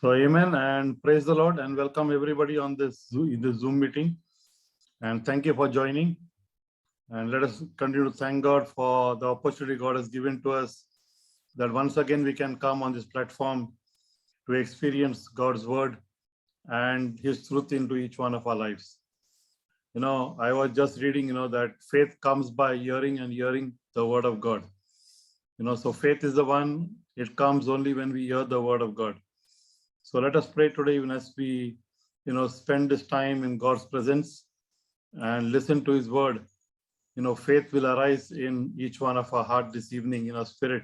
So, amen and praise the Lord and welcome everybody on this Zoom meeting. And thank you for joining. And let us continue to thank God for the opportunity God has given to us, that once again we can come on this platform to experience God's word and his truth into each one of our lives. I was just reading, that faith comes by hearing and hearing the word of God. So faith is the one, it comes only when we hear the word of God. So let us pray today, even as we, spend this time in God's presence and listen to his word. Faith will arise in each one of our heart this evening in our spirit,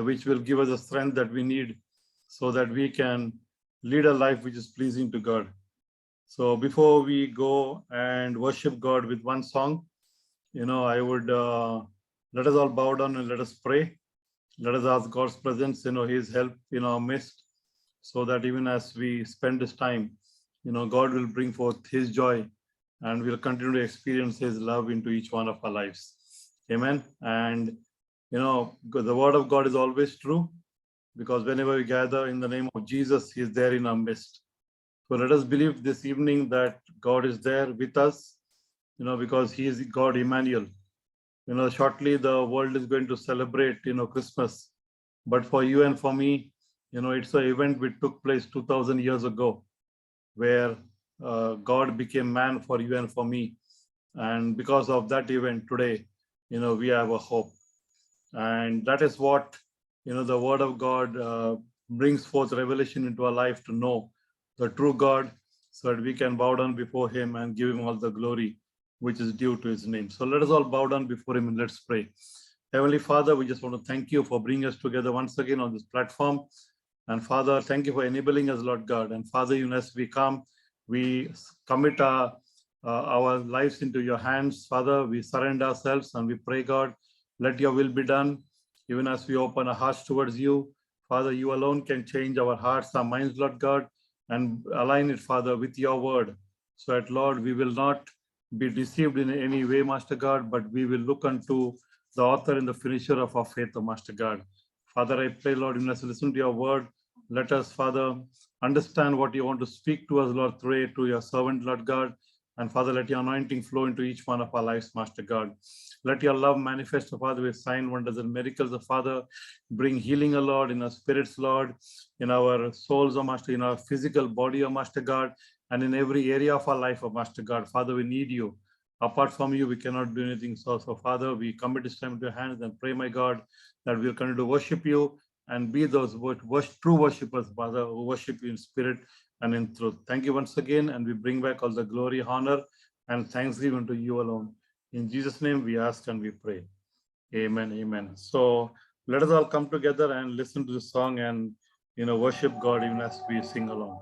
which will give us the strength that we need so that we can lead a life which is pleasing to God. So before we go and worship God with one song, I would let us all bow down and let us pray. Let us ask God's presence, his help in our midst, so that even as we spend this time, God will bring forth his joy and we'll continue to experience his love into each one of our lives. Amen. And, the word of God is always true, because whenever we gather in the name of Jesus, he is there in our midst. So let us believe this evening that God is there with us, because he is God Emmanuel. Shortly the world is going to celebrate, Christmas. But for you and for me, it's an event which took place 2000 years ago, where God became man for you and for me. And because of that event today, we have a hope. And that is what, the word of God brings forth revelation into our life, to know the true God, so that we can bow down before him and give him all the glory which is due to his name. So let us all bow down before him and let's pray. Heavenly Father, we just want to thank you for bringing us together once again on this platform. And Father, thank you for enabling us, Lord God. And Father, even as we come, we commit our lives into your hands. Father, we surrender ourselves and we pray, God, let your will be done. Even as we open our hearts towards you, Father, you alone can change our hearts, our minds, Lord God, and align it, Father, with your word. So that, Lord, we will not be deceived in any way, Master God, but we will look unto the author and the finisher of our faith, O Master God. Father, I pray, Lord, even as we listen to your word, let us, Father, understand what you want to speak to us, Lord, through to your servant, Lord God. And Father, let your anointing flow into each one of our lives, Master God. Let your love manifest, Father, with sign, wonders, and miracles, Father. Bring healing, O Lord, in our spirits, Lord, in our souls, O Master, in our physical body, O Master God, and in every area of our life, O Master God. Father, we need you. Apart from you, we cannot do anything. So, Father, we commit this time to your hands and pray, my God, that we'll continue to worship you and be those true worshippers, Father, who worship you in spirit and in truth. Thank you once again, and we bring back all the glory, honor, and thanksgiving to you alone. In Jesus' name we ask and we pray. Amen, amen. So let us all come together and listen to the song and, worship God even as we sing along.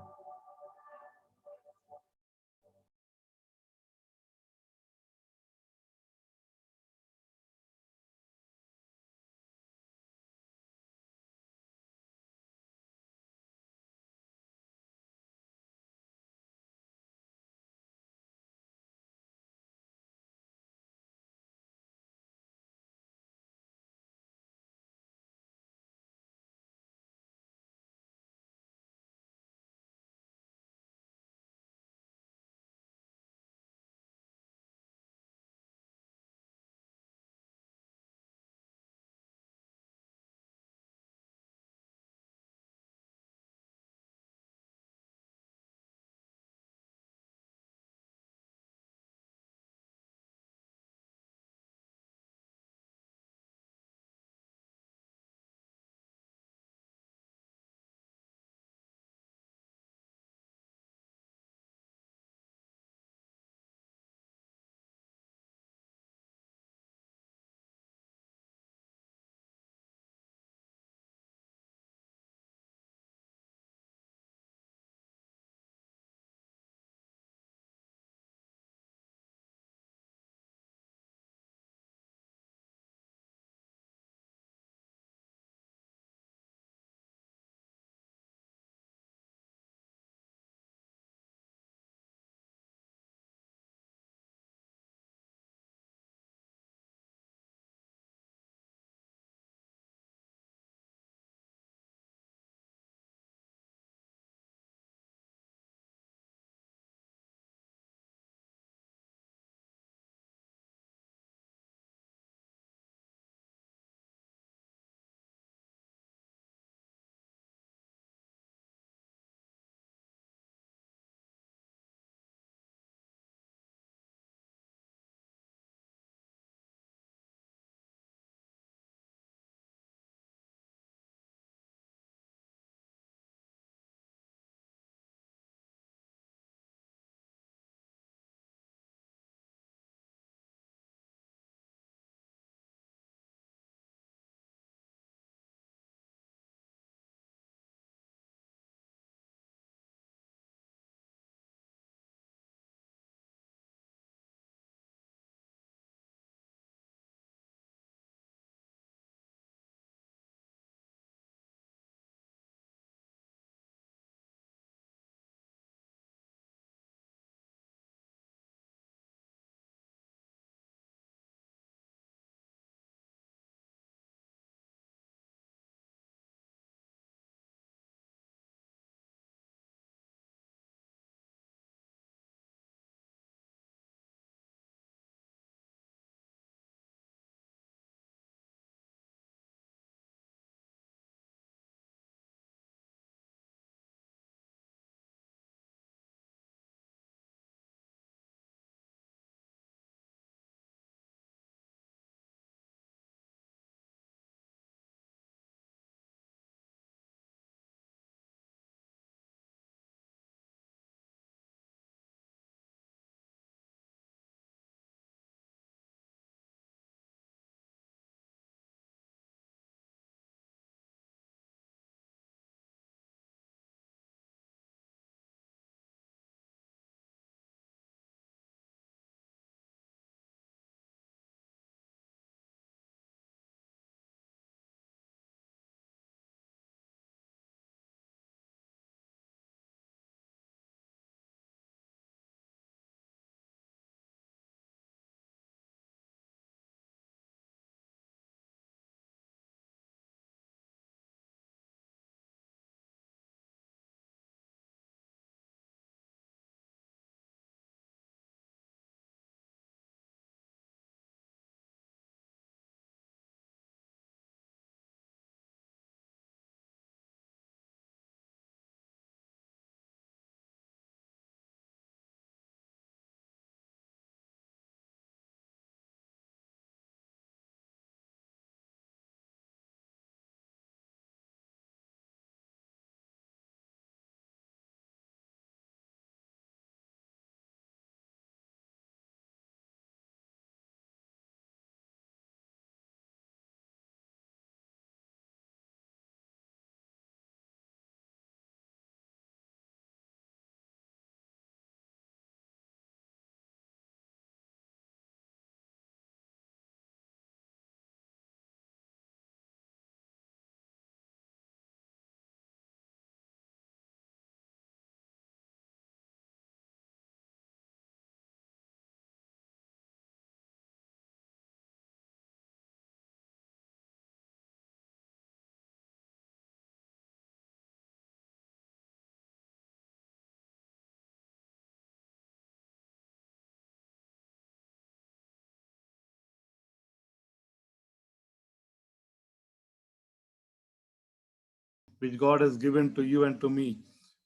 which God has given to you and to me,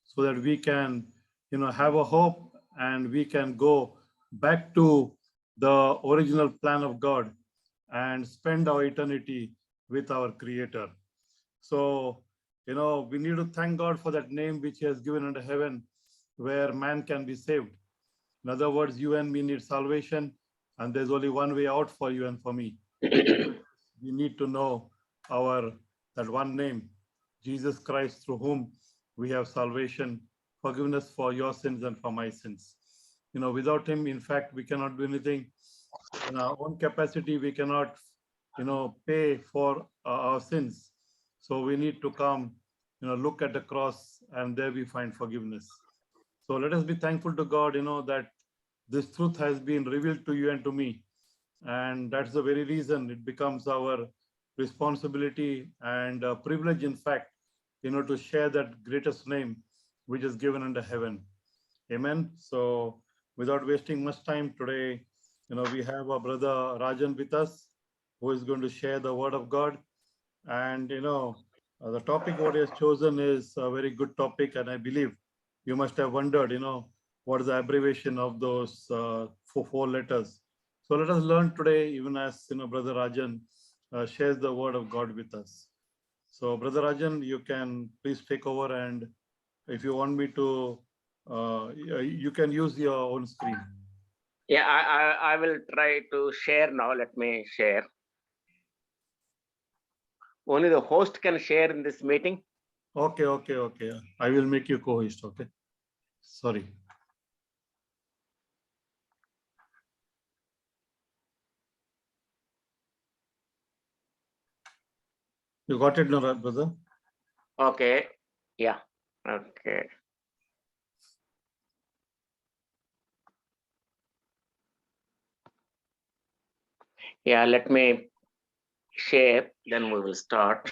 so that we can, have a hope and we can go back to the original plan of God and spend our eternity with our Creator. So, we need to thank God for that name which He has given under heaven, where man can be saved. In other words, you and me need salvation, and there's only one way out for you and for me. We need to know that one name, Jesus Christ, through whom we have salvation, forgiveness for your sins and for my sins. Without Him, in fact, we cannot do anything. In our own capacity, we cannot, pay for our sins. So we need to come, look at the cross, and there we find forgiveness. So let us be thankful to God, that this truth has been revealed to you and to me. And that's the very reason it becomes our responsibility and privilege, in fact, to share that greatest name which is given under heaven. Amen. So without wasting much time today, we have our brother Rajan with us, who is going to share the word of God. And, the topic what he has chosen is a very good topic. And I believe you must have wondered, what is the abbreviation of those four letters. So let us learn today, even as, Brother Rajan shares the word of God with us. So Brother Rajan, you can please take over. And if you want me to, you can use your own screen. Yeah, I will try to share now. Let me share. Only the host can share in this meeting. Okay. I will make you co-host. Okay. Sorry. You got it now, brother? Okay. Yeah. Okay. Yeah, let me share, then we will start.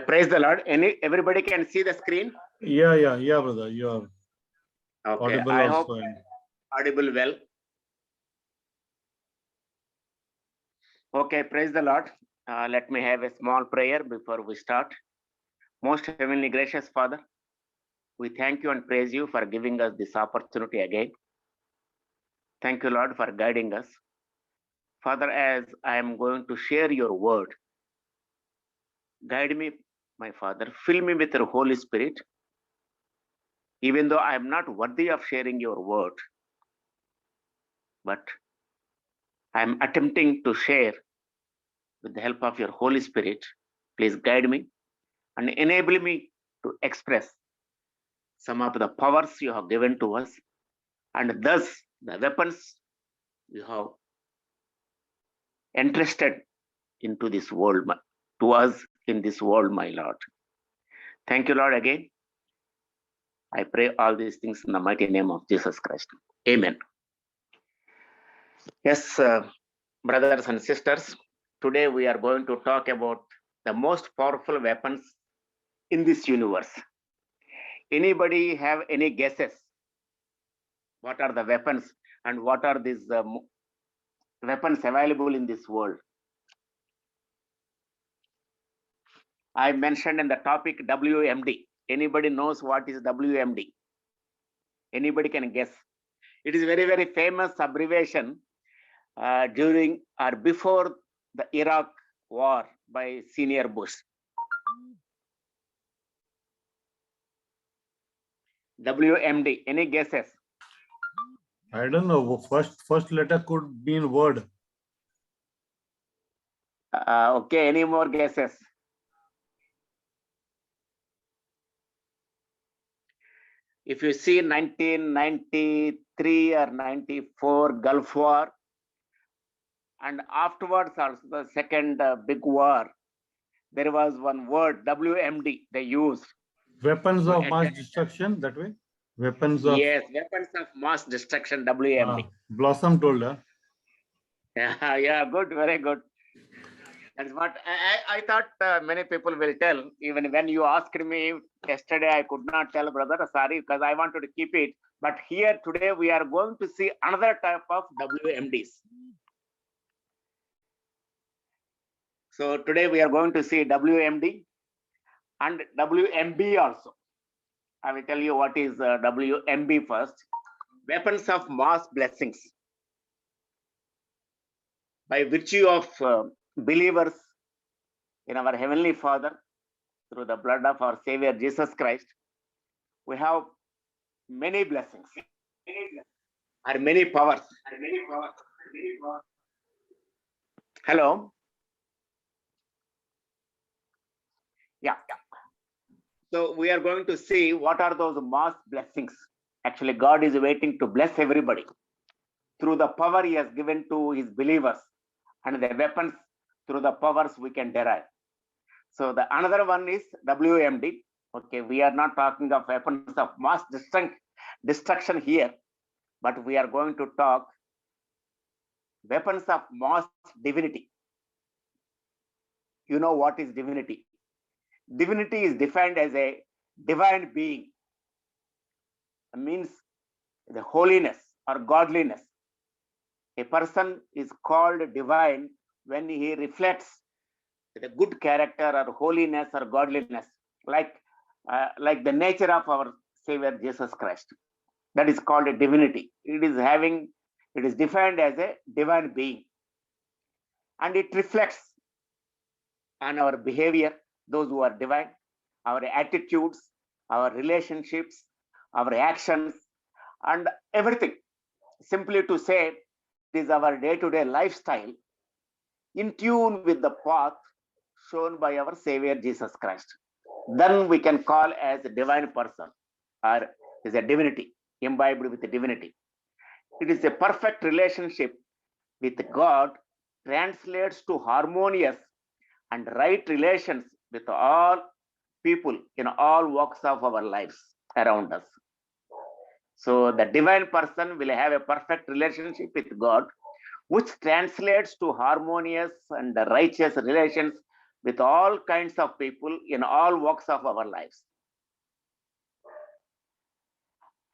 Praise the Lord. Everybody can see the screen? Yeah, brother. You are okay. audible I also. hope audible well. Okay, praise the Lord. Let me have a small prayer before we start. Most heavenly gracious Father, we thank you and praise you for giving us this opportunity again. Thank you, Lord, for guiding us. Father, as I am going to share your word, guide me, my Father. Fill me with your Holy Spirit. Even though I am not worthy of sharing your word, but I am attempting to share with the help of your Holy Spirit. Please guide me and enable me to express some of the powers you have given to us, and thus the weapons you have entrusted into this world, to us in this world, my Lord. Thank you, Lord, again. I pray all these things in the mighty name of Jesus Christ. Amen. Yes, brothers and sisters, today we are going to talk about the most powerful weapons in this universe. Anybody have any guesses? What are the weapons and what are these weapons available in this world? I mentioned in the topic WMD. Anybody knows what is WMD? Anybody can guess? It is very, very famous abbreviation during or before the Iraq war by Senior Bush. WMD, any guesses? I don't know. First letter could mean word. Okay, any more guesses? If you see 1993 or 94 Gulf War, and afterwards also the second big war, there was one word, WMD, they used. Weapons So of mass attack- destruction, that way? Weapons of Yes, weapons of mass destruction, WMD. Blossom told her. Yeah, yeah, good, very good. That's what I thought many people will tell. Even when you asked me yesterday, I could not tell, brother, sorry, because I wanted to keep it. But here today, we are going to see another type of WMDs. So today we are going to see WMD and WMB also. I will tell you what is WMB first. Weapons of mass blessings. By virtue of believers in our Heavenly Father, through the blood of our Savior Jesus Christ, we have many blessings or many powers. Hello? Yeah. So we are going to see what are those mass blessings. Actually, God is waiting to bless everybody through the power He has given to His believers and the weapons through the powers we can derive. So the another one is WMD. Okay, we are not talking of weapons of mass destruction here, but we are going to talk weapons of mass divinity. You know what is divinity? Divinity is defined as a divine being. It means the holiness or godliness. A person is called divine when he reflects the good character or holiness or godliness, like the nature of our Savior Jesus Christ. That is called a divinity. It is defined as a divine being, and it reflects on our behavior, those who are divine, our attitudes, our relationships, our actions, and everything. Simply to say, it is our day-to-day lifestyle in tune with the path shown by our Savior Jesus Christ. Then we can call as a divine person or is a divinity, imbibed with divinity. It is a perfect relationship with God, translates to harmonious and right relations with all people in all walks of our lives around us. So the divine person will have a perfect relationship with God, which translates to harmonious and righteous relations with all kinds of people in all walks of our lives.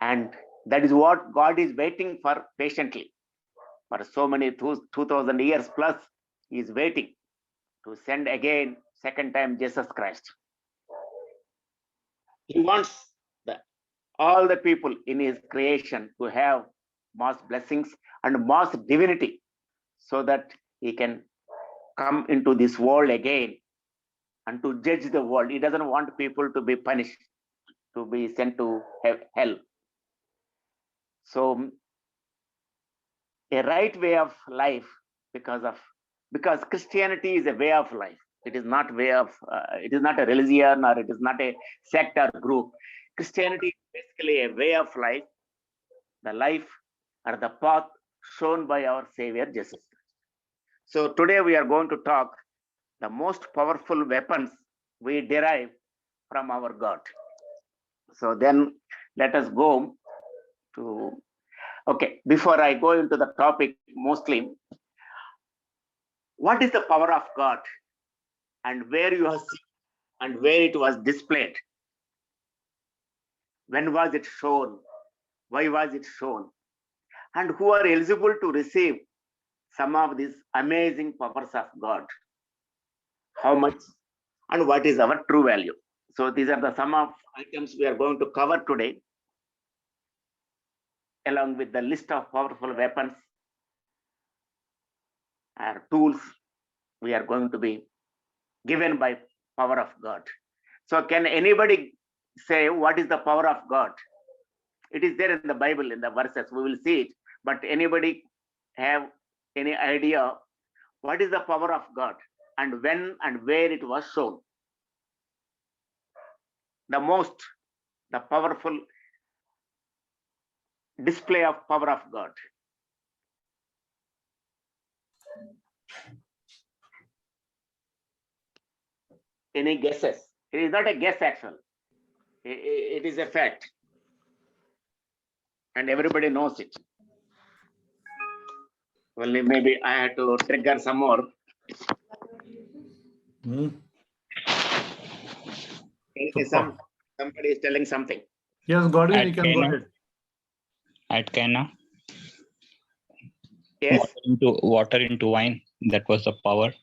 And that is what God is waiting for patiently. For so many 2000 years plus, He is waiting to send again, second time, Jesus Christ. He wants all the people in His creation to have mass blessings and mass divinity, so that He can come into this world again and to judge the world. He doesn't want people to be punished, to be sent to hell. So a right way of life, because Christianity is a way of life. It is not it is not a religion, or it is not a sect or group. Christianity is basically a way of life, the life or the path shown by our Savior Jesus. So today we are going to talk the most powerful weapons we derive from our God. So then let us go to, okay, before I go into the topic mostly, what is the power of God and where you have seen and where it was displayed? When was it shown? Why was it shown? And who are eligible to receive some of these amazing powers of God? How much and what is our true value? So these are the some of items we are going to cover today, along with the list of powerful weapons or tools we are going to be given by power of God. So can anybody say what is the power of God? It is there in the Bible, in the verses, we will see it. But anybody have any idea what is the power of God and when and where it was shown? The powerful display of power of God? Any guesses? It is not a guess actually. It is a fact. And everybody knows it. Well, maybe I had to trigger some more. Somebody is telling something. Yes, Godwin, At you can go Cana. ahead. At Cana, Yes. water into wine. That was the power.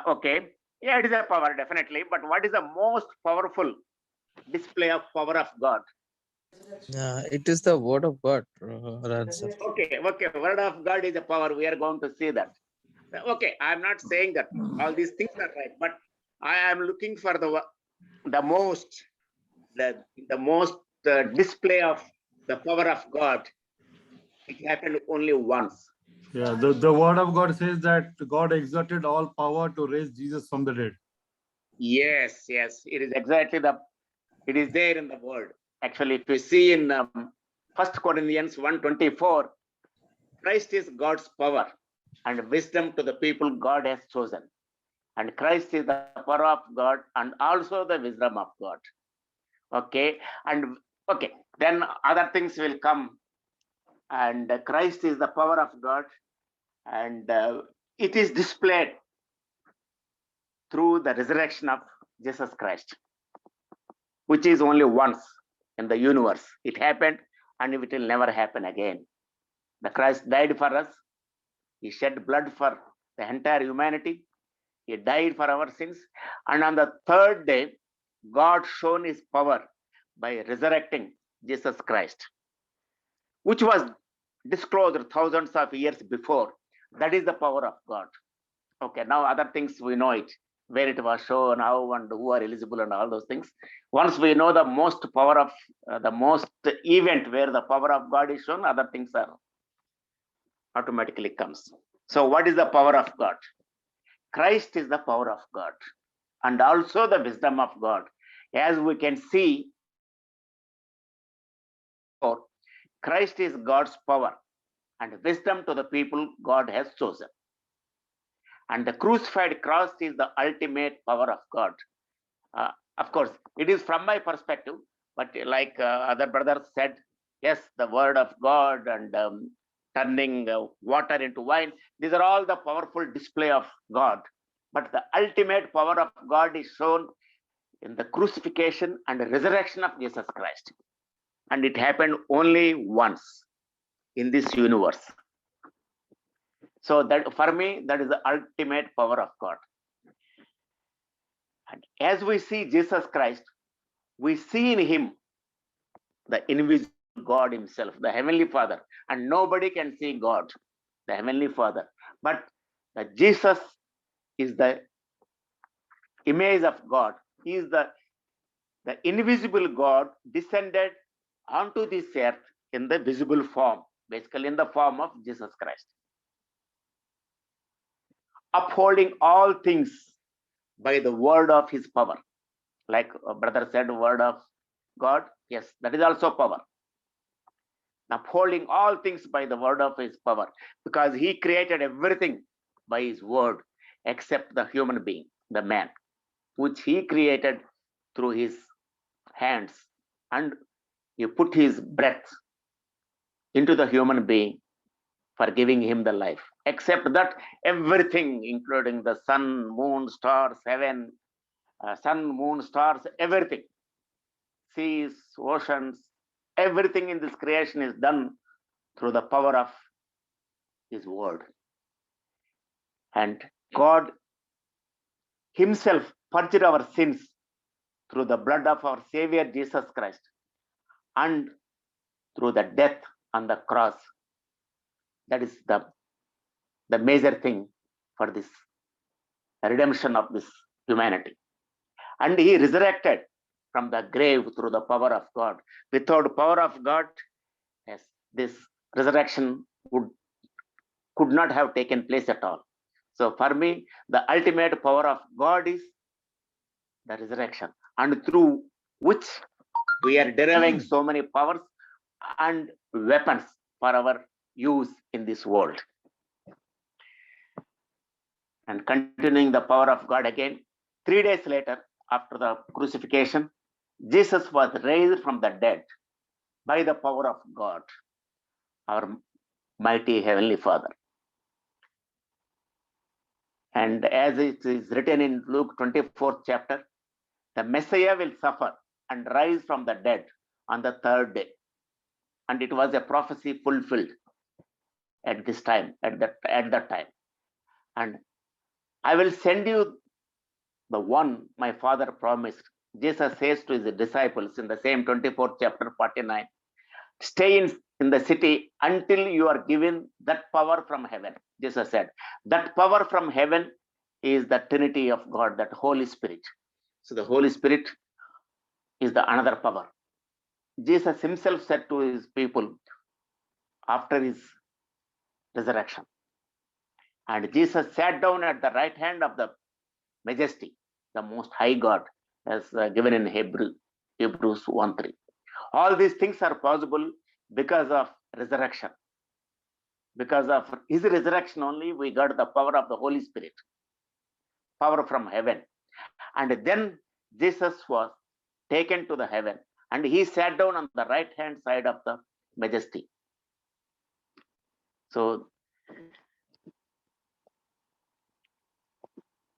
Okay. Yeah, it is a power, definitely. But what is the most powerful display of power of God? It is the word of God, Raj sir. Okay. Word of God is a power. We are going to see that. Okay. I'm not saying that all these things are right, but I am looking for the most display of the power of God. It happened only once. Yeah, the word of God says that God exerted all power to raise Jesus from the dead. Yes, it is exactly it is there in the word. Actually, if you see in 1 Corinthians 1:24, Christ is God's power and wisdom to the people God has chosen. And Christ is the power of God and also the wisdom of God. Okay, and okay, then other things will come. And Christ is the power of God, and it is displayed through the resurrection of Jesus Christ, which is only once in the universe. It happened and it will never happen again. The Christ died for us. He shed blood for the entire humanity. He died for our sins. And on the third day, God shown his power by resurrecting Jesus Christ, which was disclosed thousands of years before. That is the power of God. Okay, now other things we know it, where it was shown, how and who are eligible and all those things. Once we know the most power of the most event where the power of God is shown, other things are automatically comes. So what is the power of God? Christ is the power of God and also the wisdom of God. As we can see, Christ is God's power and wisdom to the people God has chosen. And the crucified cross is the ultimate power of God. Of course, it is from my perspective, but like other brothers said, yes, the word of God and turning water into wine, these are all the powerful display of God. But the ultimate power of God is shown in the crucifixion and the resurrection of Jesus Christ. And it happened only once in this universe. So that for me, that is the ultimate power of God. And as we see Jesus Christ, we see in him the invisible God himself, the Heavenly Father. And nobody can see God, the Heavenly Father. But Jesus is the image of God. He is the invisible God descended onto this earth in the visible form, basically in the form of Jesus Christ. Upholding all things by the word of his power. Like a brother said, word of God, yes, that is also power. Upholding all things by the word of his power, because he created everything by his word except the human being, the man, which he created through his hands, and he put his breath into the human being for giving him the life. Except that, everything, including the sun, moon, stars, heaven, sun, moon, stars, everything, seas, oceans, everything in this creation is done through the power of his word. And God himself purged our sins through the blood of our Savior Jesus Christ and through the death on the cross. That is the major thing for this redemption of this humanity. And he resurrected from the grave through the power of God. Without power of God, yes, this resurrection could not have taken place at all. So for me, the ultimate power of God is the resurrection, and through which we are deriving so many powers and weapons for our use in this world. And continuing the power of God again, 3 days later, after the crucifixion, Jesus was raised from the dead by the power of God, our mighty Heavenly Father. And as it is written in Luke 24th chapter, the Messiah will suffer and rise from the dead on the 3rd day. And it was a prophecy fulfilled at this time, at that time. And I will send you the one my Father promised. Jesus says to his disciples in the same 24th chapter, 49, stay in the city until you are given that power from heaven. Jesus said, that power from heaven is the Trinity of God, that Holy Spirit. So the Holy Spirit is the another power. Jesus himself said to his people after his resurrection. And Jesus sat down at the right hand of the Majesty, the Most High God, as given in Hebrews 1:3. All these things are possible because of resurrection. Because of his resurrection only, we got the power of the Holy Spirit, power from heaven. And then Jesus was taken to the heaven and he sat down on the right hand side of the Majesty. So,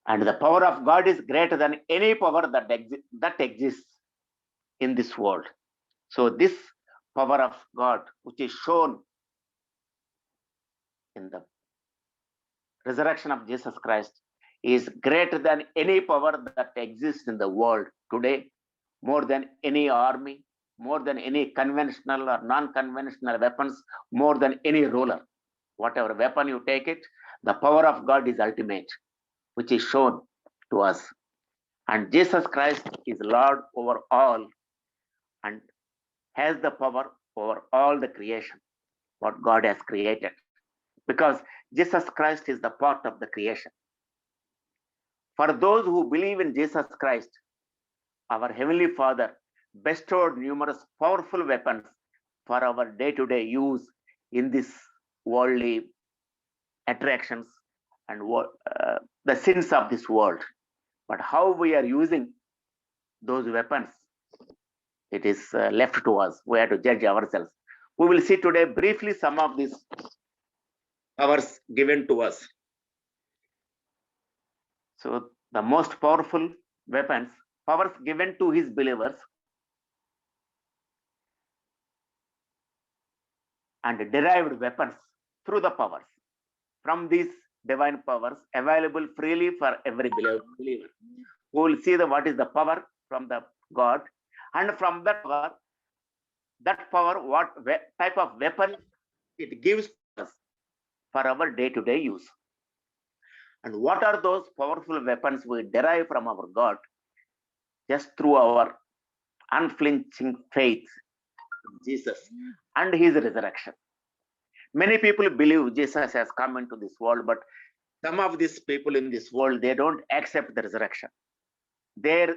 and the power of God is greater than any power that exists in this world. So this power of God, which is shown in the resurrection of Jesus Christ, is greater than any power that exists in the world today, more than any army, more than any conventional or non-conventional weapons, more than any ruler. Whatever weapon you take it, the power of God is ultimate, which is shown to us. And Jesus Christ is Lord over all and has the power over all the creation, what God has created. Because Jesus Christ is the part of the creation. For those who believe in Jesus Christ, our Heavenly Father bestowed numerous powerful weapons for our day-to-day use in this worldly attractions and the sins of this world. But how we are using those weapons, it is left to us. We have to judge ourselves. We will see today briefly some of these powers given to us. So the most powerful weapons, powers given to his believers, and derived weapons through the powers. From these divine powers available freely for every believer. We will see what is the power from the God, and from that power, what type of weapon it gives us for our day-to-day use. And what are those powerful weapons we derive from our God just through our unflinching faith in Jesus and his resurrection. Many people believe Jesus has come into this world, but some of these people in this world, they don't accept the resurrection. They're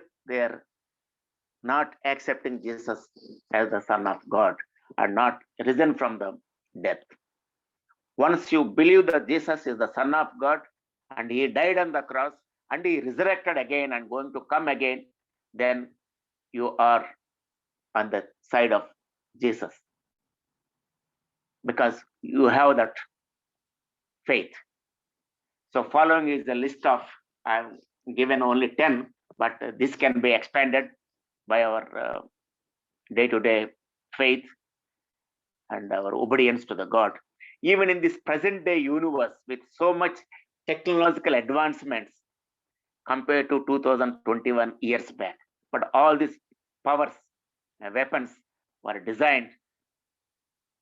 not accepting Jesus as the Son of God and not risen from the death. Once you believe that Jesus is the Son of God and he died on the cross and he resurrected again and going to come again, then you are on the side of Jesus because you have that faith. So following is a list of, I've given only 10, but this can be expanded by our day-to-day faith and our obedience to the God. Even in this present day universe with so much technological advancements compared to 2021 years back, but all these powers and weapons were designed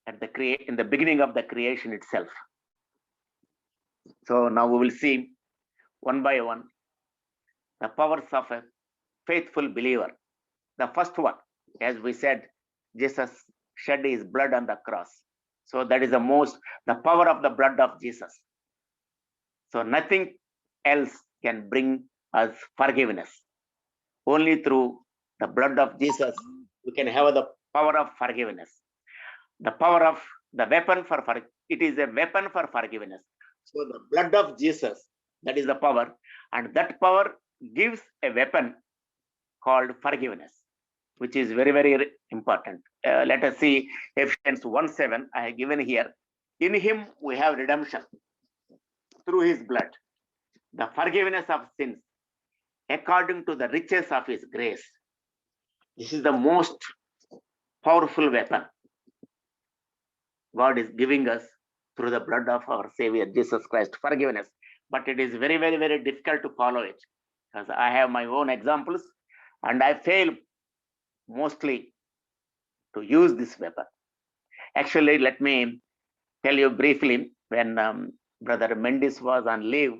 at in the beginning of the creation itself. So now we will see one by one the powers of a faithful believer. The first one, as we said, Jesus shed his blood on the cross. So that is the power of the blood of Jesus. So nothing else can bring us forgiveness. Only through the blood of Jesus we can have the power of forgiveness. the power of the weapon it is a weapon for forgiveness. So the blood of Jesus, that is the power, and that power gives a weapon called forgiveness, which is very, very important. Let us see Ephesians 1:7. I have given here. In him we have redemption through his blood, the forgiveness of sins, according to the riches of his grace. This is the most powerful weapon God is giving us through the blood of our Savior Jesus Christ, forgiveness. But it is very, very, very difficult to follow it, because I have my own examples and I fail mostly to use this weapon. Actually, let me tell you briefly, when Brother Mendes was on leave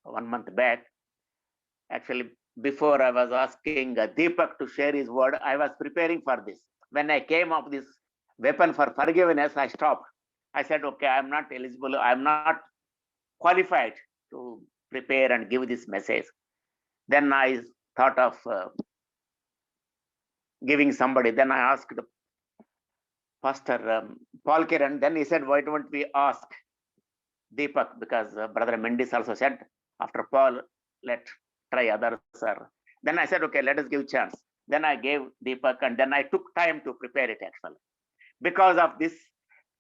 1 month back, actually, before I was asking Deepak to share his word, I was preparing for this. When I came up this weapon for forgiveness, I stopped. I said, okay, I'm not eligible, I'm not qualified to prepare and give this message. Then I thought of giving somebody. Then I asked Pastor Paul Kiran. Then he said, why don't we ask Deepak? Because Brother Mendes also said, after Paul, let's try others. Then I said, okay, let us give chance. Then I gave Deepak, and then I took time to prepare it actually, because of this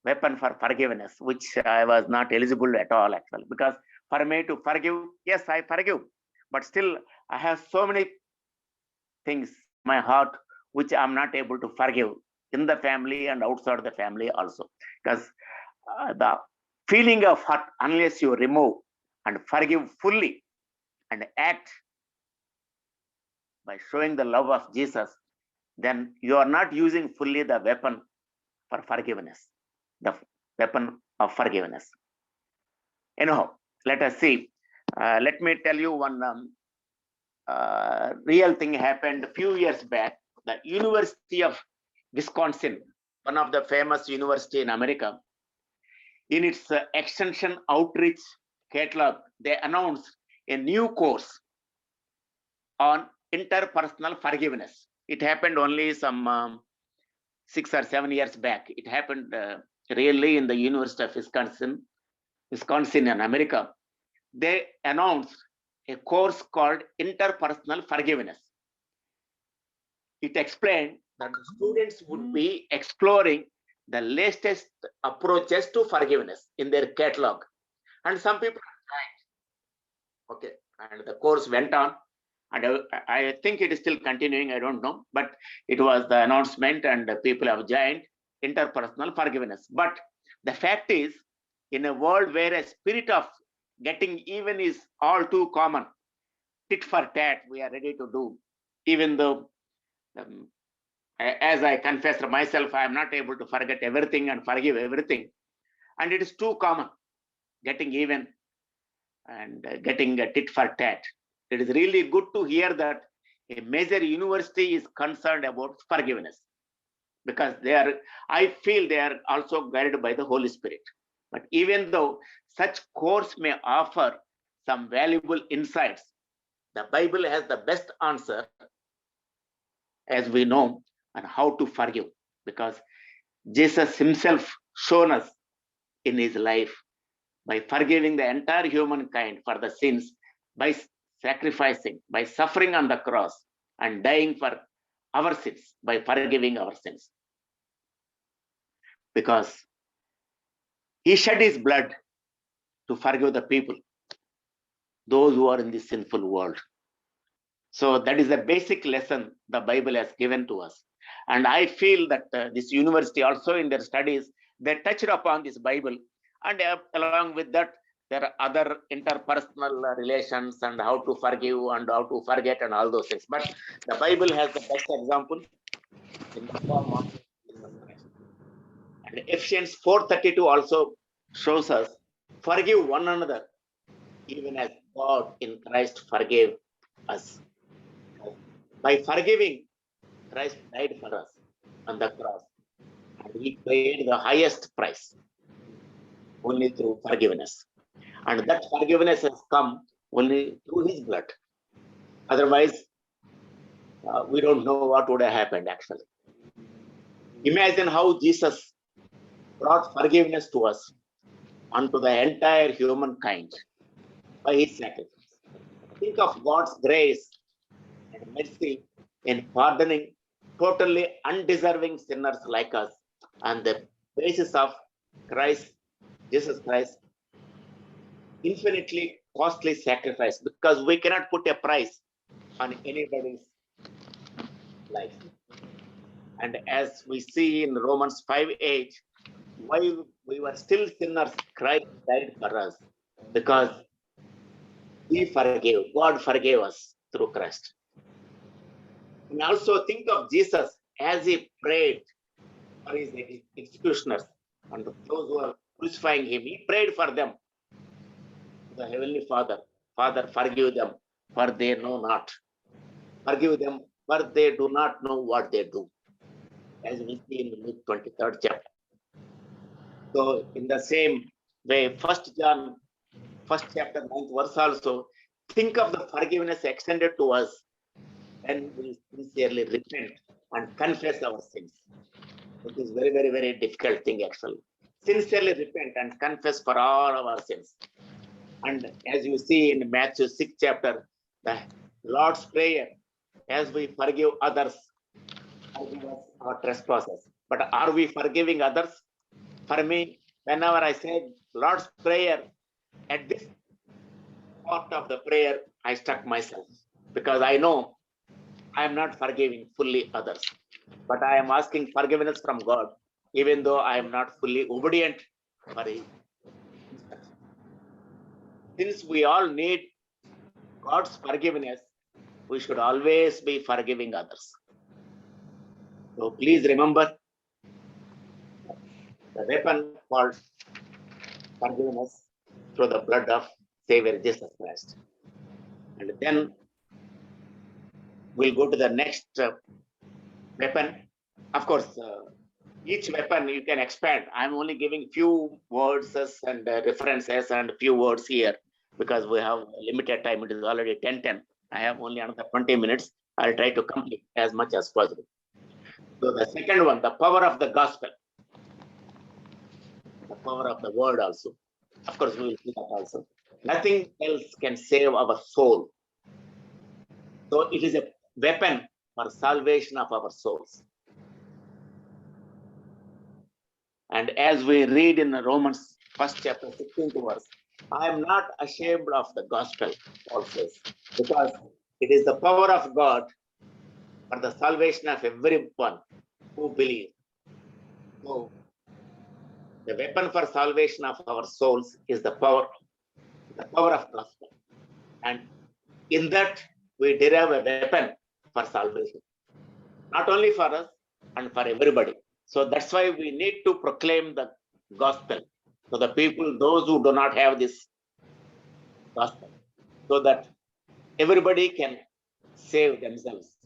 weapon for forgiveness, which I was not eligible at all actually. Because for me to forgive, yes, I forgive, but still I have so many things in my heart which I'm not able to forgive in the family and outside the family also. Because the feeling of hurt, unless you remove and forgive fully and act by showing the love of Jesus, then you are not using fully the weapon for forgiveness, the weapon of forgiveness. Anyhow, let us see. Let me tell you one real thing happened a few years back. The University of Wisconsin, one of the famous university in America, in its extension outreach catalog, they announced a new course on interpersonal forgiveness. It happened only some 6 or 7 years back. It happened really in the University of Wisconsin in America. They announced a course called interpersonal forgiveness. It explained that the students would be exploring the latest approaches to forgiveness in their catalog. And some people tried. Okay, and the course went on. And I think it is still continuing, I don't know, but it was the announcement and people have joined interpersonal forgiveness. But the fact is, in a world where a spirit of getting even is all too common, tit for tat, we are ready to do, even though, as I confess myself, I am not able to forget everything and forgive everything. And it is too common, getting even and getting a tit for tat. It is really good to hear that a major university is concerned about forgiveness, because I feel they are also guided by the Holy Spirit. But even though such course may offer some valuable insights, the Bible has the best answer, as we know, on how to forgive, because Jesus himself shown us in his life by forgiving the entire humankind for the sins, by sacrificing, by suffering on the cross and dying for our sins, by forgiving our sins. Because he shed his blood to forgive the people, those who are in this sinful world. So that is the basic lesson the Bible has given to us. And I feel that this university also in their studies, they touched upon this Bible. And along with that, there are other interpersonal relations and how to forgive and how to forget and all those things. But the Bible has the best example in the form of Jesus Christ. And Ephesians 4:32 also shows us, forgive one another, even as God in Christ forgave us. By forgiving, Christ died for us on the cross. And he paid the highest price only through forgiveness. And that forgiveness has come only through his blood. Otherwise, we don't know what would have happened actually. Imagine how Jesus brought forgiveness to us, unto the entire humankind by his sacrifice. Think of God's grace and mercy in pardoning totally undeserving sinners like us on the basis of Christ, Jesus Christ, infinitely costly sacrifice, because we cannot put a price on anybody's life. And as we see in Romans 5:8, while we were still sinners, Christ died for us, because God forgave us through Christ. And also think of Jesus as he prayed for his executioners and those who are crucifying him. He prayed for them. The Heavenly Father, Father, forgive them, for they know not. Forgive them, for they do not know what they do. As we see in Luke 23rd chapter. So in the same way, 1 John, 1st chapter, 9th verse also, think of the forgiveness extended to us and we sincerely repent and confess our sins. It is very, very, very difficult thing actually. Sincerely repent and confess for all our sins. And as you see in Matthew 6th chapter, the Lord's Prayer, as we forgive others, forgive us our trespasses. But are we forgiving others? For me, whenever I say Lord's Prayer, at this part of the prayer, I stuck myself, because I know I am not forgiving fully others, but I am asking forgiveness from God, even though I am not fully obedient for His instruction. Since we all need God's forgiveness, we should always be forgiving others. So please remember the weapon called forgiveness through the blood of Savior Jesus Christ. And then we'll go to the next weapon. Of course, each weapon you can expand. I'm only giving few words and references and few words here, because we have limited time. It is already 10:10. I have only another 20 minutes. I'll try to complete as much as possible. So the second one, the power of the gospel. The power of the word also. Of course, we will see that also. Nothing else can save our soul. So it is a weapon for salvation of our souls. And as we read in Romans 1st chapter 16th verse, I am not ashamed of the gospel, Paul says, because it is the power of God for the salvation of everyone who believes. So the weapon for salvation of our souls is the power of gospel. And in that we derive a weapon for salvation, not only for us and for everybody. So that's why we need to proclaim the gospel to the people, those who do not have this gospel, so that everybody can save themselves.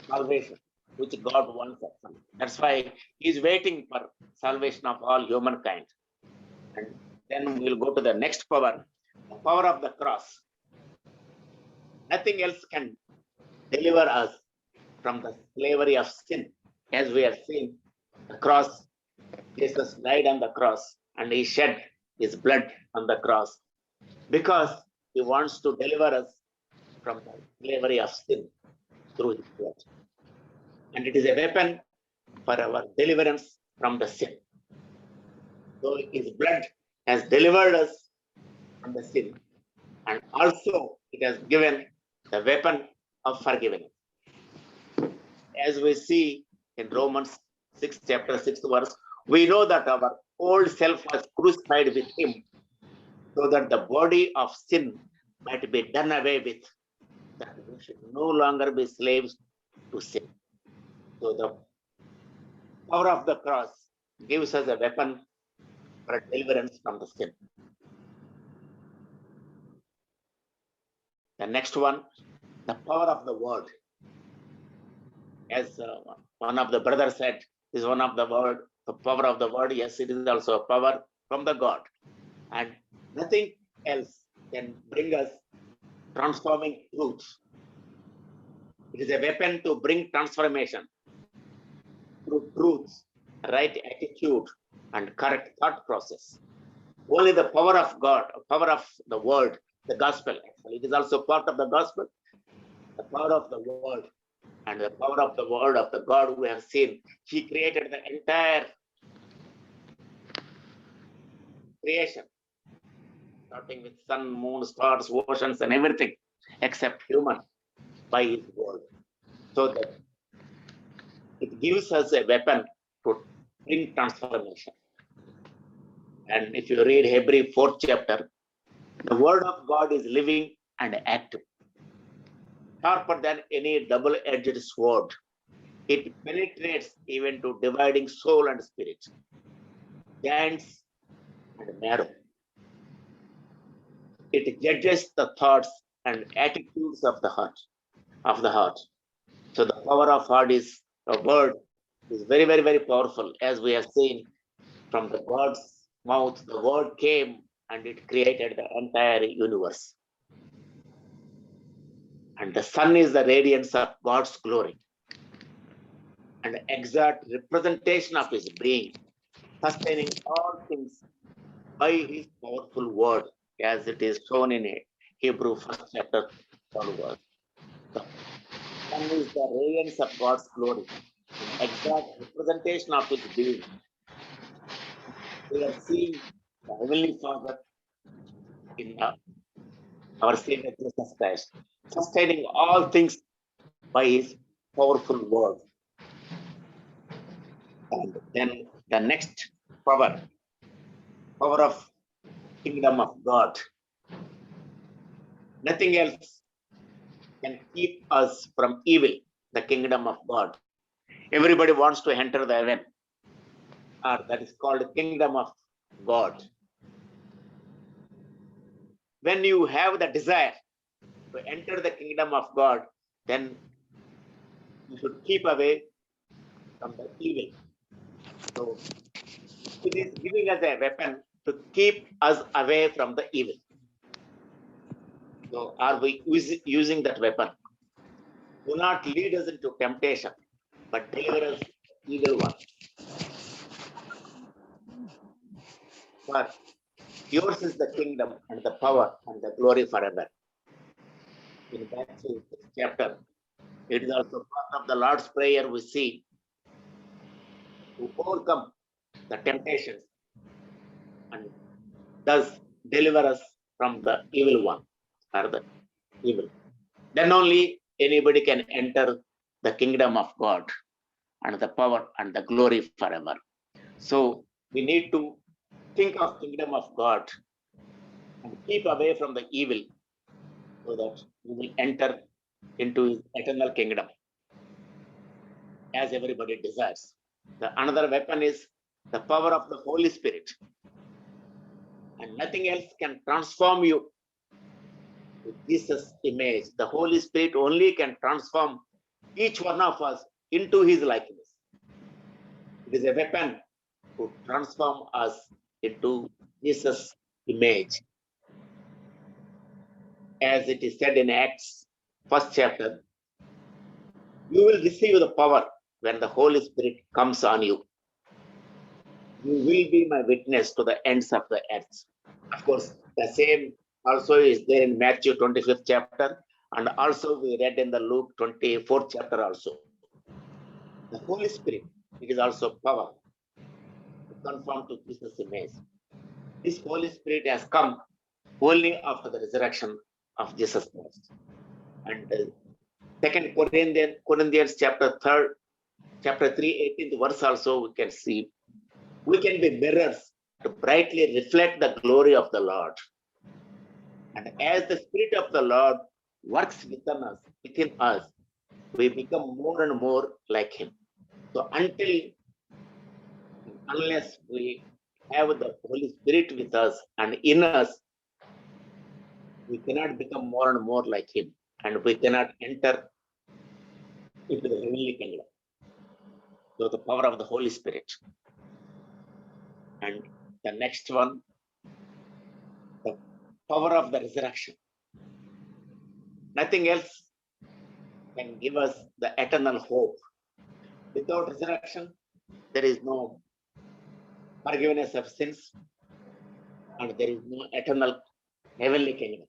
Salvation, which God wants us. That's why He's waiting for salvation of all humankind. And then we'll go to the next power, the power of the cross. Nothing else can deliver us from the slavery of sin. As we have seen, the cross, Jesus died on the cross and He shed His blood on the cross because He wants to deliver us from the slavery of sin through His blood. And it is a weapon for our deliverance from the sin. So His blood has delivered us from the sin, and also it has given the weapon of forgiveness. As we see in Romans 6 chapter 6 verse, we know that our old self was crucified with Him, so that the body of sin might be done away with, that we should no longer be slaves to sin. So the power of the cross gives us a weapon for deliverance from the sin. The next one, the power of the word. As one of the brothers said, is one of the word, the power of the word. Yes, it is also a power from the God. And nothing else can bring us transforming truth. It is a weapon to bring transformation through truth, right attitude, and correct thought process. Only the power of God, power of the word, the gospel, actually, it is also part of the gospel, the power of the word and the power of the word of the God we have seen. He created the entire creation, starting with sun, moon, stars, oceans, and everything except human by his word. So that it gives us a weapon to bring transformation. And if you read Hebrew 4th chapter, the word of God is living and active, sharper than any double-edged sword. It penetrates even to dividing soul and spirit, joints and marrow. It judges the thoughts and attitudes of the heart. So the power of heart is a word is very, very, very powerful. As we have seen from the God's mouth, the word came and it created the entire universe. And the sun is the radiance of God's glory, an exact representation of his being, sustaining all things by his powerful word, as it is shown in Hebrew 1st chapter 12 verse. The sun is the radiance of God's glory, an exact representation of his being. We are seeing the Heavenly Father in our Savior Jesus Christ, sustaining all things by his powerful word. And then the next power of kingdom of God. Nothing else can keep us from evil, the kingdom of God. Everybody wants to enter the heaven, or that is called kingdom of God. When you have the desire to enter the kingdom of God, then you should keep away from the evil. So it is giving us a weapon to keep us away from the evil. So are we using that weapon? Do not lead us into temptation, but deliver us from evil one. For yours is the kingdom and the power and the glory forever. In Matthew 6th chapter, it is also part of the Lord's Prayer we see to overcome the temptations and thus deliver us from the evil one or the evil. Then only anybody can enter the kingdom of God and the power and the glory forever. So we need to think of kingdom of God and keep away from the evil so that we will enter into his eternal kingdom as everybody desires. Another weapon is the power of the Holy Spirit. And nothing else can transform you to Jesus' image. The Holy Spirit only can transform each one of us into his likeness. It is a weapon to transform us into Jesus' image. As it is said in Acts 1st chapter, you will receive the power when the Holy Spirit comes on you. You will be my witness to the ends of the earth. Of course, the same also is there in Matthew 25th chapter, and also we read in the Luke 24th chapter also. The Holy Spirit, it is also power to conform to Jesus' image. This Holy Spirit has come only after the resurrection of Jesus Christ. And 2 Corinthians chapter 3, 18th verse also we can see, we can be mirrors to brightly reflect the glory of the Lord. And as the Spirit of the Lord works within us, we become more and more like him. So unless we have the Holy Spirit with us and in us, we cannot become more and more like him, and we cannot enter into the heavenly kingdom. So the power of the Holy Spirit. And the next one, the power of the resurrection. Nothing else can give us the eternal hope. Without resurrection, there is no forgiveness of sins, and there is no eternal heavenly kingdom.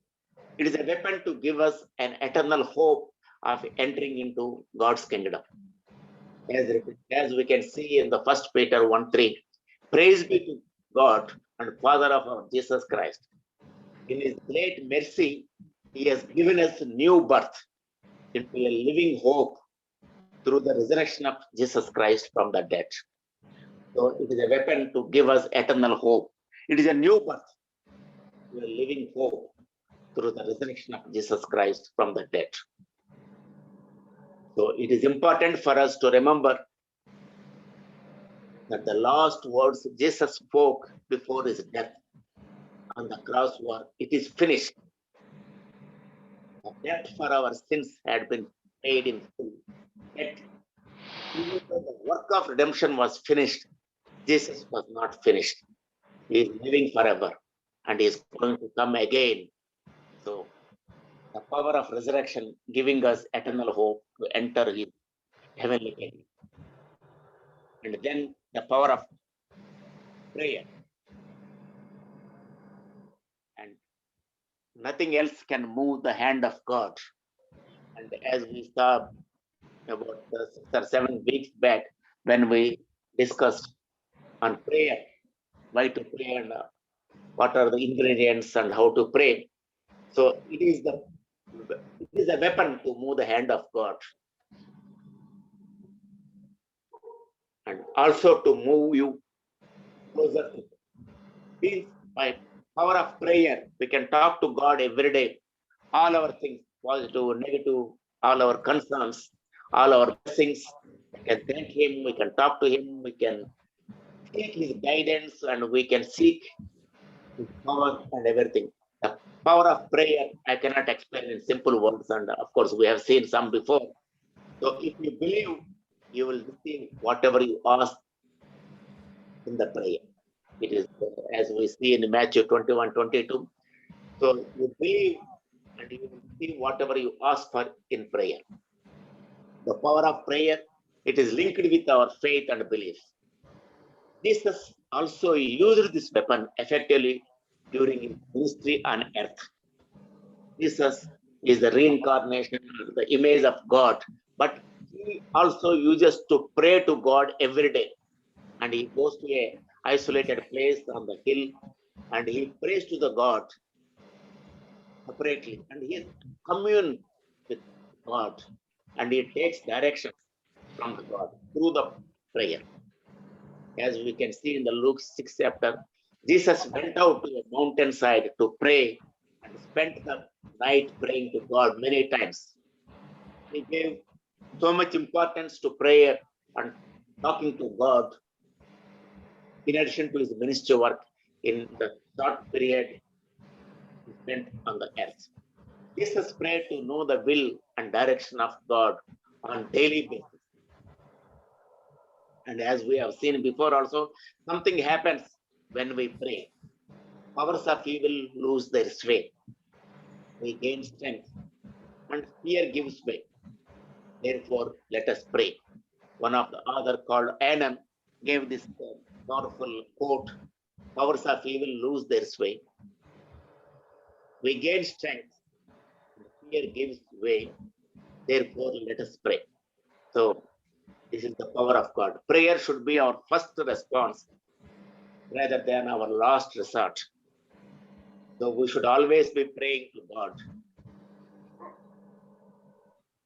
It is a weapon to give us an eternal hope of entering into God's kingdom. As we can see in the 1 Peter 1:3, praise be to God and Father of our Jesus Christ. In his great mercy, he has given us new birth into a living hope through the resurrection of Jesus Christ from the dead. So it is a weapon to give us eternal hope. It is a new birth to a living hope through the resurrection of Jesus Christ from the dead. So it is important for us to remember that the last words Jesus spoke before his death on the cross were, "It is finished." The debt for our sins had been paid in full. Yet, even though the work of redemption was finished, Jesus was not finished. He is living forever and he is going to come again. So, the power of resurrection giving us eternal hope to enter his heavenly kingdom. And then the power of prayer. And nothing else can move the hand of God. And as we saw about 6 or 7 weeks back, when we discussed on prayer, why to pray and what are the ingredients and how to pray. So it is a weapon to move the hand of God. And also to move you closer to Him. By power of prayer, we can talk to God every day. All our things, positive, negative, all our concerns, all our blessings. We can thank Him, we can talk to Him, we can seek His guidance, and we can seek His power and everything. The power of prayer, I cannot explain in simple words, and of course, we have seen some before. So if you believe, you will receive whatever you ask in the prayer. It is as we see in Matthew 21:22. So you believe and you will receive whatever you ask for in prayer. The power of prayer, it is linked with our faith and belief. Jesus also used this weapon effectively during his ministry on earth. Jesus is the reincarnation, the image of God, but he also uses to pray to God every day. And he goes to a isolated place on the hill and he prays to the God separately and he communes with God and he takes direction from the God through the prayer. As we can see in the Luke 6 chapter, Jesus went out to a mountainside to pray and spent the night praying to God many times. He gave so much importance to prayer and talking to God in addition to his ministry work in the short period he spent on the earth. Jesus prayed to know the will and direction of God on daily basis. And as we have seen before also, something happens when we pray. Powers of evil lose their sway. We gain strength and fear gives way. Therefore, let us pray. One of the author called Anan gave this powerful quote, powers of evil lose their sway. We gain strength and fear gives way. Therefore, let us pray. So, this is the power of God. Prayer should be our first response rather than our last resort. So we should always be praying to God.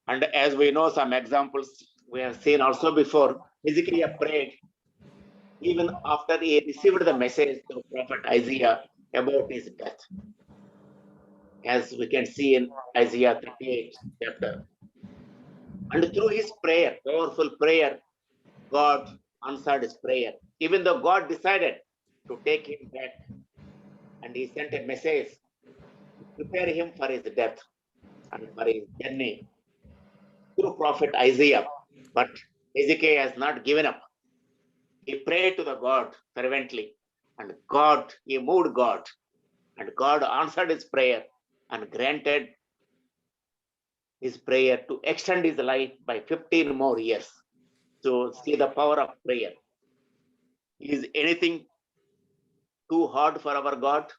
And as we know some examples we have seen also before, Hezekiah prayed even after he received the message of Prophet Isaiah about his death. As we can see in Isaiah 38 chapter. And through his prayer, powerful prayer, God answered his prayer. Even though God decided to take him back and he sent a message to prepare him for his death and for his journey through prophet Isaiah. But Hezekiah has not given up. He prayed to the God fervently and God, he moved God and God answered his prayer and granted his prayer to extend his life by 15 more years. So see the power of prayer. Is anything too hard for our God?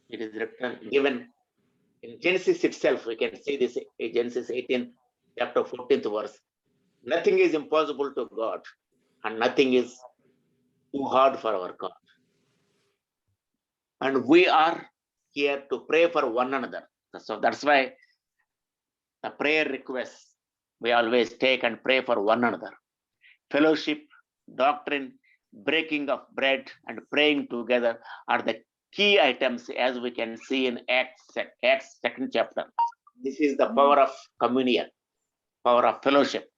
It is written, given in Genesis itself. We can see this in Genesis 18, chapter 14th verse. Nothing is impossible to God, and nothing is too hard for our God. And we are here to pray for one another. So that's why the prayer requests we always take and pray for one another. Fellowship, doctrine, breaking of bread, and praying together are the key items, as we can see in Acts 2nd chapter. This is the power of communion, power of fellowship,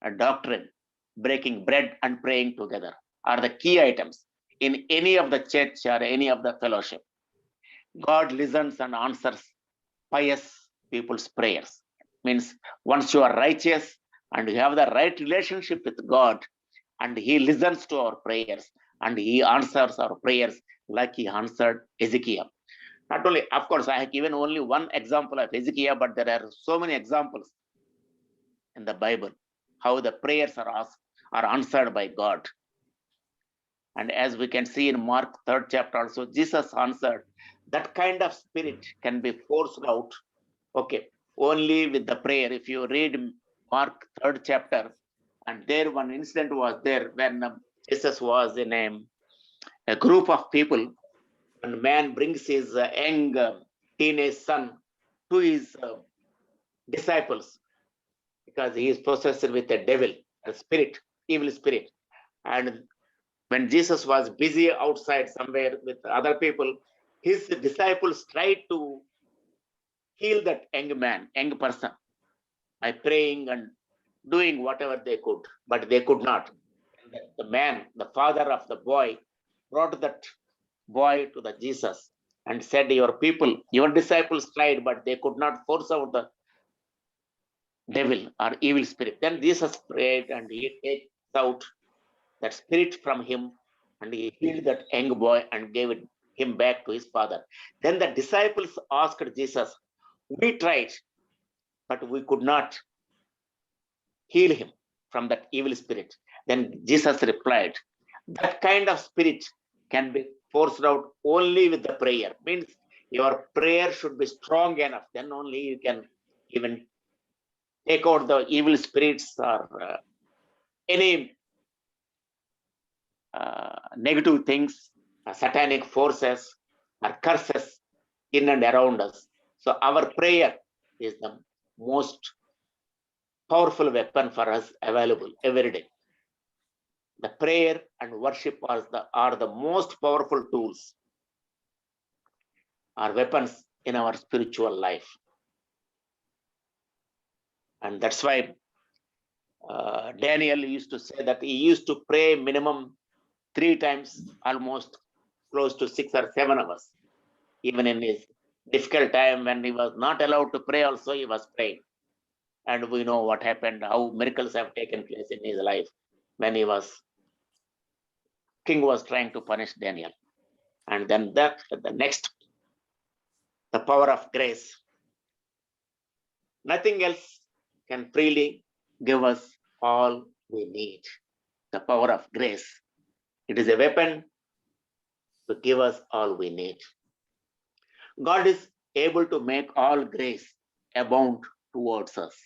and doctrine, breaking bread and praying together are the key items in any of the church or any of the fellowship. God listens and answers pious people's prayers. Means once you are righteous and you have the right relationship with God, and He listens to our prayers and He answers our prayers like He answered Ezekiel. Not only, of course, I have given only one example of Ezekiel, but there are so many examples in the Bible how the prayers are answered by God. And as we can see in Mark 3rd chapter also, Jesus answered. That kind of spirit can be forced out, okay, only with the prayer. If you read Mark 3rd chapter, and there one incident was there when Jesus was in a group of people, and man brings his young teenage son to his disciples because he is possessed with a devil, a spirit, evil spirit. And when Jesus was busy outside somewhere with other people, his disciples tried to heal that young person, by praying and doing whatever they could, but they could not. The man, the father of the boy, brought that boy to the Jesus and said, your disciples tried, but they could not force out the devil or evil spirit. Then Jesus prayed and He takes out that spirit from him, and He healed that young boy and gave him back to his father. Then the disciples asked Jesus, we tried, but we could not heal him from that evil spirit. Then Jesus replied, that kind of spirit can be forced out only with the prayer. Means your prayer should be strong enough, then only you can even take out the evil spirits or any negative things, satanic forces or curses in and around us. So our prayer is the most powerful weapon for us available every day. The prayer and worship are the most powerful tools, are weapons in our spiritual life. And that's why Daniel used to say that he used to pray minimum 3 times, almost close to 6 or 7 hours. Even in his difficult time when he was not allowed to pray also, he was praying. And we know what happened, how miracles have taken place in his life when king was trying to punish Daniel. And then the power of grace. Nothing else can freely give us all we need. The power of grace. It is a weapon to give us all we need. God is able to make all grace abound towards us.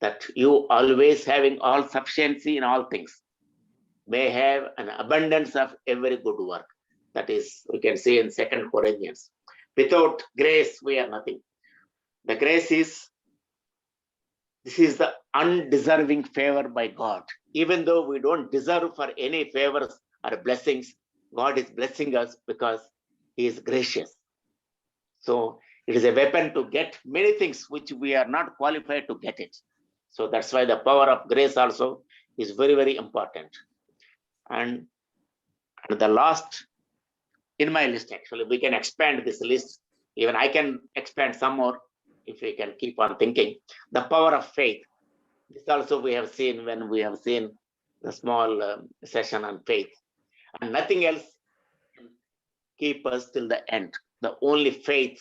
That you always having all sufficiency in all things, may have an abundance of every good work. That is, we can see in 2 Corinthians. Without grace, we are nothing. The grace is the undeserving favor by God. Even though we don't deserve for any favors or blessings, God is blessing us because He is gracious. So it is a weapon to get many things which we are not qualified to get it. So that's why the power of grace also is very, very important. And the last in my list, actually, we can expand this list. Even I can expand some more if we can keep on thinking. The power of faith. This also we have seen when we have seen the small session on faith. And nothing else can keep us till the end. The only faith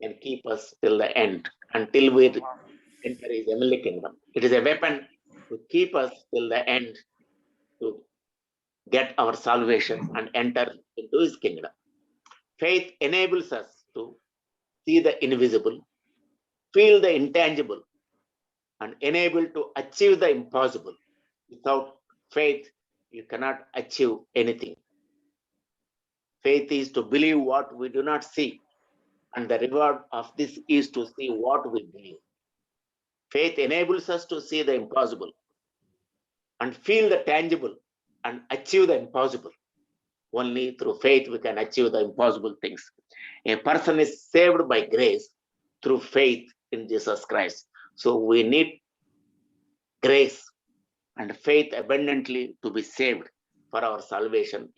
can keep us till the end, until we enter His heavenly kingdom. It is a weapon to keep us till the end, to get our salvation and enter into his kingdom. Faith enables us to see the invisible, feel the intangible, and enable to achieve the impossible. Without faith, you cannot achieve anything. Faith is to believe what we do not see, and the reward of this is to see what we believe. Faith enables us to see the impossible and feel the tangible and achieve the impossible. Only through faith we can achieve the impossible things. A person is saved by grace through faith in Jesus Christ. So we need grace and faith abundantly to be saved for our salvation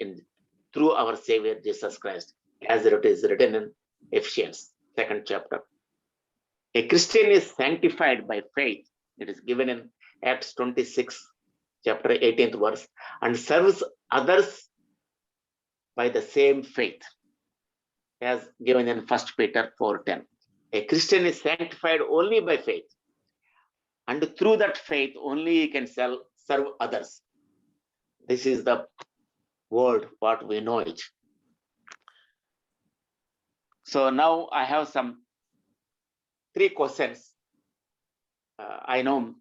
through our Savior Jesus Christ, as it is written in Ephesians 2nd chapter. A Christian is sanctified by faith. It is given in Acts 26, chapter 18th verse, and serves others by the same faith, as given in 1 Peter 4:10. A Christian is sanctified only by faith, and through that faith only he can serve others. This is the word what we know it. So now I have some 3 questions. I know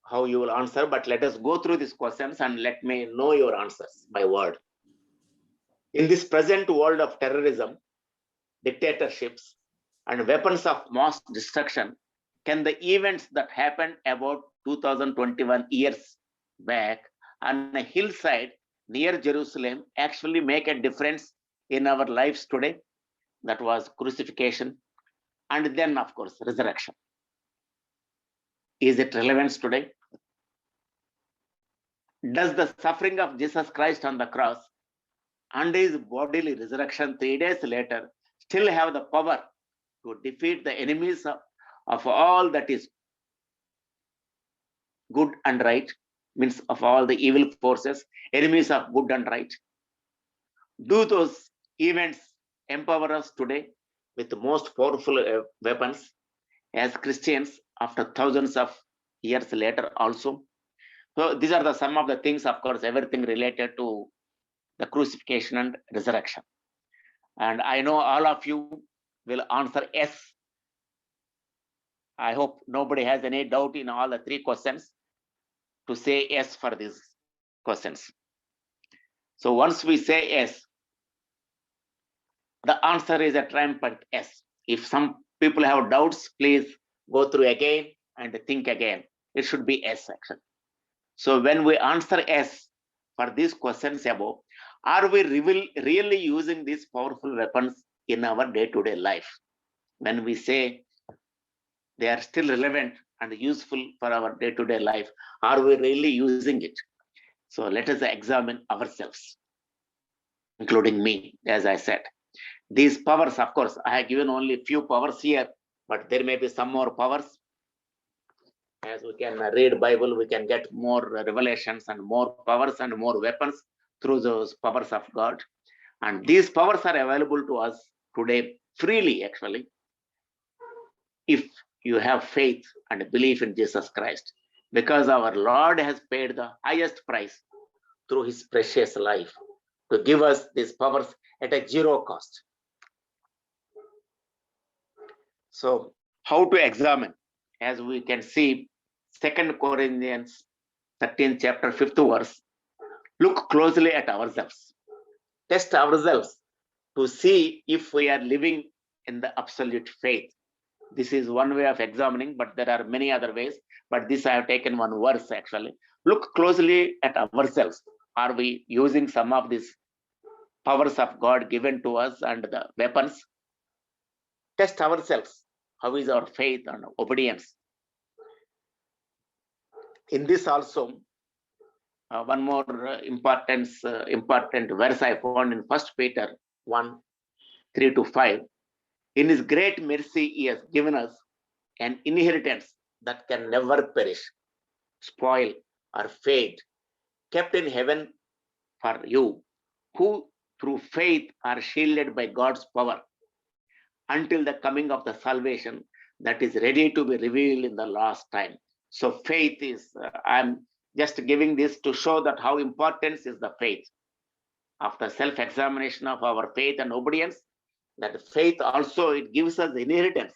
how you will answer, but let us go through these questions and let me know your answers by word. In this present world of terrorism, dictatorships, and weapons of mass destruction, can the events that happened about 2021 years back on a hillside near Jerusalem actually make a difference in our lives today? That was crucifixion, and then, of course, resurrection. Is it relevant today? Does the suffering of Jesus Christ on the cross and his bodily resurrection 3 days later still have the power to defeat the enemies of all that is good and right, means of all the evil forces, enemies of good and right? Do those events empower us today with the most powerful weapons as Christians after thousands of years later also? So these are some of the things, of course, everything related to the crucifixion and resurrection. And I know all of you will answer yes. I hope nobody has any doubt in all the 3 questions to say yes for these questions. So once we say yes, the answer is a triumphant yes. If some people have doubts, please go through again and think again. It should be yes actually. So when we answer yes for these questions above, are we really using these powerful weapons in our day-to-day life? When we say they are still relevant and useful for our day-to-day life, are we really using it? So let us examine ourselves, including me, as I said. These powers, of course, I have given only few powers here, but there may be some more powers. As we can read Bible, we can get more revelations and more powers and more weapons through those powers of God. And these powers are available to us today freely, actually, if you have faith and belief in Jesus Christ, because our Lord has paid the highest price through his precious life to give us these powers at a 0 cost. So how to examine? As we can see, 2 Corinthians 13 chapter 5th verse, look closely at ourselves. Test ourselves to see if we are living in the absolute faith. This is one way of examining, but there are many other ways. But this I have taken one verse actually. Look closely at ourselves. Are we using some of these powers of God given to us and the weapons? Test ourselves. How is our faith and obedience? In this also, one more important verse I found in 1 Peter 1, 3-5. In his great mercy, he has given us an inheritance that can never perish, spoil, or fade, kept in heaven for you, who through faith are shielded by God's power until the coming of the salvation that is ready to be revealed in the last time. So faith is, I'm just giving this to show that how important is the faith. After self-examination of our faith and obedience, that faith also, it gives us inheritance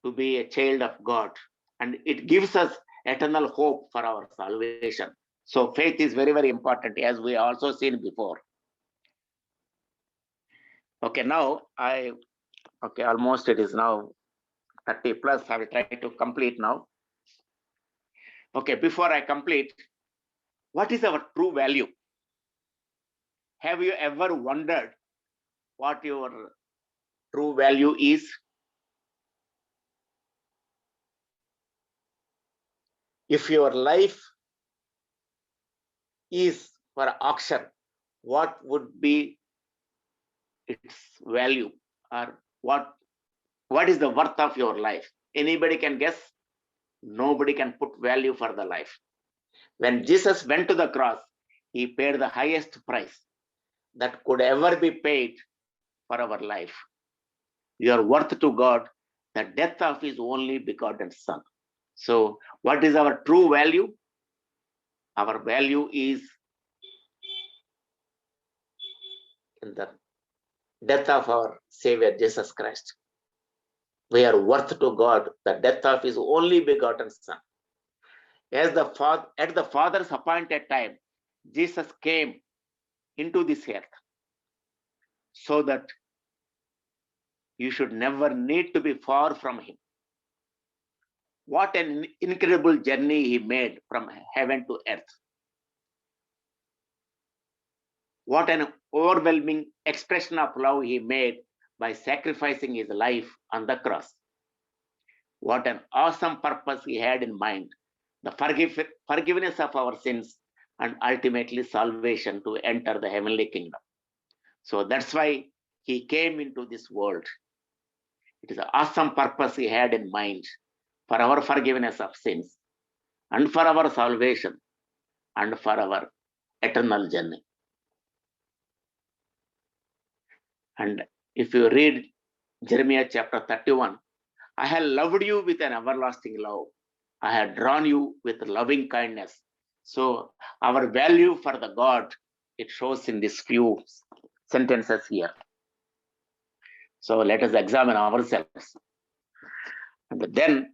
to be a child of God, and it gives us eternal hope for our salvation. So faith is very, very important, as we also seen before. Okay, now almost it is now 30 plus. I will try to complete now. Okay, before I complete, what is our true value? Have you ever wondered what your true value is? If your life is for auction, what would be its value, or what is the worth of your life? Anybody can guess? Nobody can put value for the life. When Jesus went to the cross, he paid the highest price that could ever be paid for our life. You are worth to God the death of his only begotten Son. So what is our true value? Our value is in the death of our Savior Jesus Christ. We are worth to God the death of his only begotten Son. At the Father's appointed time, Jesus came into this earth so that you should never need to be far from him. What an incredible journey he made from heaven to earth. What an overwhelming expression of love he made by sacrificing his life on the cross. What an awesome purpose he had in mind, the forgiveness of our sins and ultimately salvation to enter the heavenly kingdom. So that's why he came into this world. It is an awesome purpose he had in mind for our forgiveness of sins and for our salvation and for our eternal journey. And if you read Jeremiah chapter 31, I have loved you with an everlasting love. I have drawn you with loving kindness. So our value for the God, it shows in these few sentences here. So let us examine ourselves. And then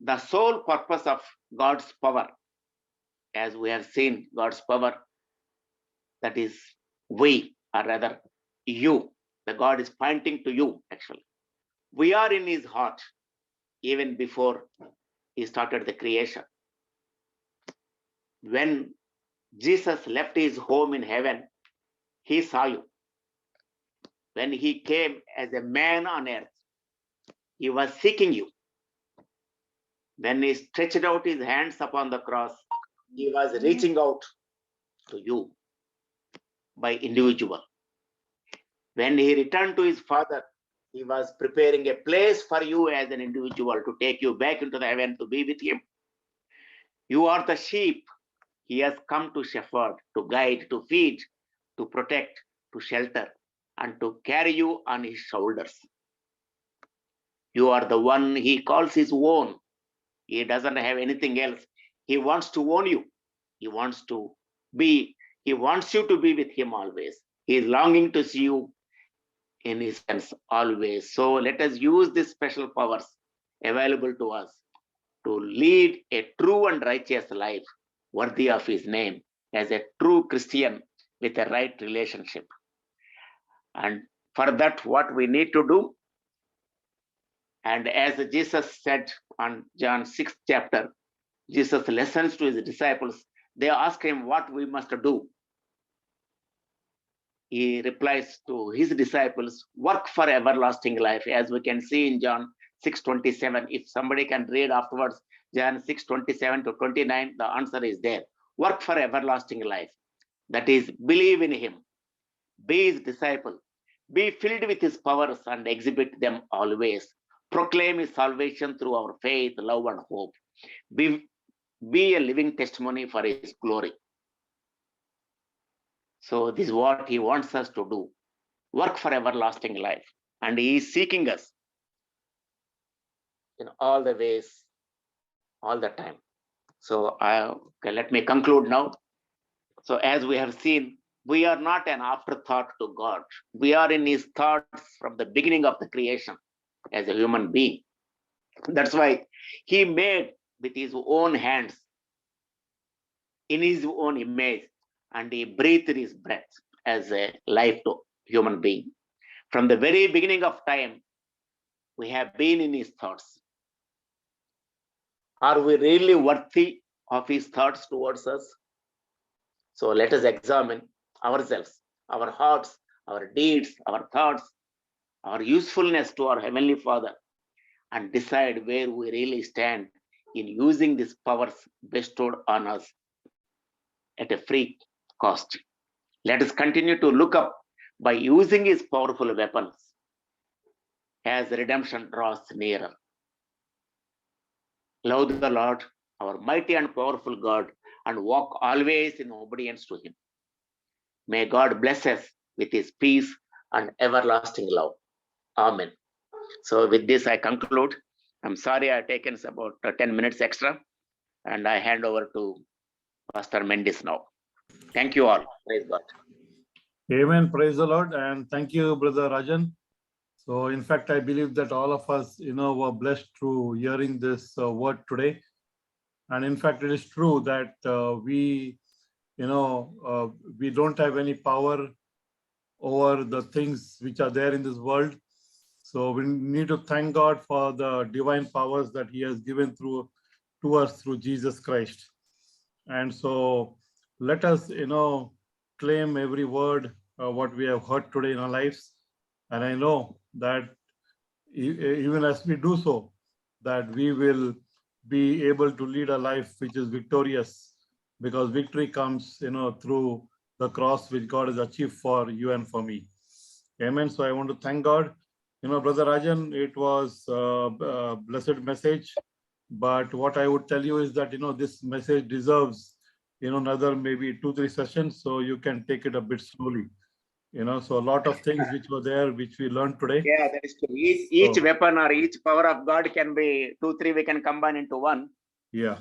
the sole purpose of God's power, as we have seen God's power, that is we, or rather you, the God is pointing to you actually. We are in his heart even before he started the creation. When Jesus left his home in heaven, he saw you. When he came as a man on earth, he was seeking you. When he stretched out his hands upon the cross, he was reaching out to you by individual. When he returned to his Father, he was preparing a place for you as an individual to take you back into the heaven to be with him. You are the sheep he has come to shepherd, to guide, to feed, to protect, to shelter, and to carry you on his shoulders. You are the one he calls his own. He doesn't have anything else. He wants to own you. He wants you to be with him always. He is longing to see you in his hands always. So let us use these special powers available to us to lead a true and righteous life worthy of his name as a true Christian with a right relationship. And for that, what we need to do, and as Jesus said on John 6th chapter, Jesus listens to his disciples. They ask him what we must do. He replies to his disciples, work for everlasting life, as we can see in John 6:27. If somebody can read afterwards, John 6:27 to 29, the answer is there. Work for everlasting life. That is, believe in him, be his disciple, be filled with his powers and exhibit them always. Proclaim his salvation through our faith, love, and hope. Be a living testimony for his glory. So this is what he wants us to do. Work for everlasting life. And he is seeking us in all the ways, all the time. So okay, let me conclude now. So as we have seen, we are not an afterthought to God. We are in his thoughts from the beginning of the creation as a human being. That's why he made with his own hands in his own image, and he breathed his breath as a life to human being. From the very beginning of time, we have been in his thoughts. Are we really worthy of his thoughts towards us? So let us examine ourselves, our hearts, our deeds, our thoughts, our usefulness to our Heavenly Father, and decide where we really stand in using these powers bestowed on us at a free cost. Let us continue to look up by using his powerful weapons as redemption draws nearer. Love the Lord, our mighty and powerful God, and walk always in obedience to him. May God bless us with his peace and everlasting love. Amen. So with this, I conclude. I'm sorry I've taken about 10 minutes extra, and I hand over to Pastor Mendis now. Thank you all. Praise God. Amen. Praise the Lord. And thank you, Brother Rajan. So in fact, I believe that all of us, were blessed through hearing this word today. And in fact, it is true that we don't have any power over the things which are there in this world. So we need to thank God for the divine powers that he has given to us through Jesus Christ. And so let us, claim every word what we have heard today in our lives. And I know that even as we do so, that we will be able to lead a life which is victorious, because victory comes, through the cross which God has achieved for you and for me. Amen. So I want to thank God. Brother Rajan, it was a blessed message. But what I would tell you is that, this message deserves, another maybe 2-3 sessions. So you can take it a bit slowly. So a lot of things which were there, which we learned today. Yeah, that is true. Each weapon or each power of God can be 2-3, we can combine into one. Yeah.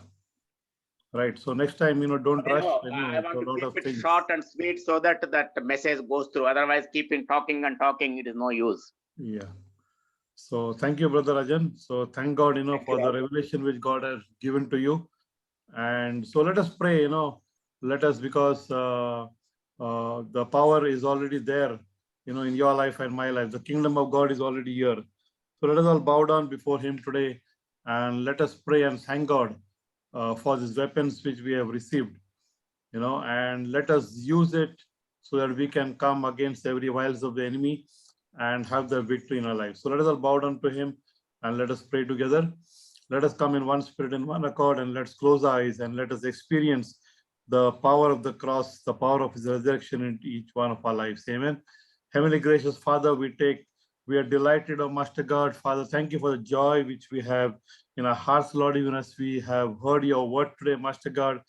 Right. So next time, don't rush. I want to keep it short and sweet so that that message goes through. Otherwise, keeping talking and talking, it is no use. Yeah. So thank you, Brother Rajan. So thank God, for the revelation which God has given to you. And so let us pray, let us, because the power is already there, in your life and my life. The kingdom of God is already here. So let us all bow down before him today, and let us pray and thank God for these weapons which we have received, and let us use it so that we can come against every wiles of the enemy and have the victory in our life. So let us all bow down to him and let us pray together. Let us come in one spirit and one accord, and let's close our eyes and let us experience the power of the cross, the power of his resurrection in each one of our lives. Amen. Heavenly gracious Father, we are delighted, oh Master God. Father, thank you for the joy which we have in our hearts, Lord, even as we have heard your word today, Master God.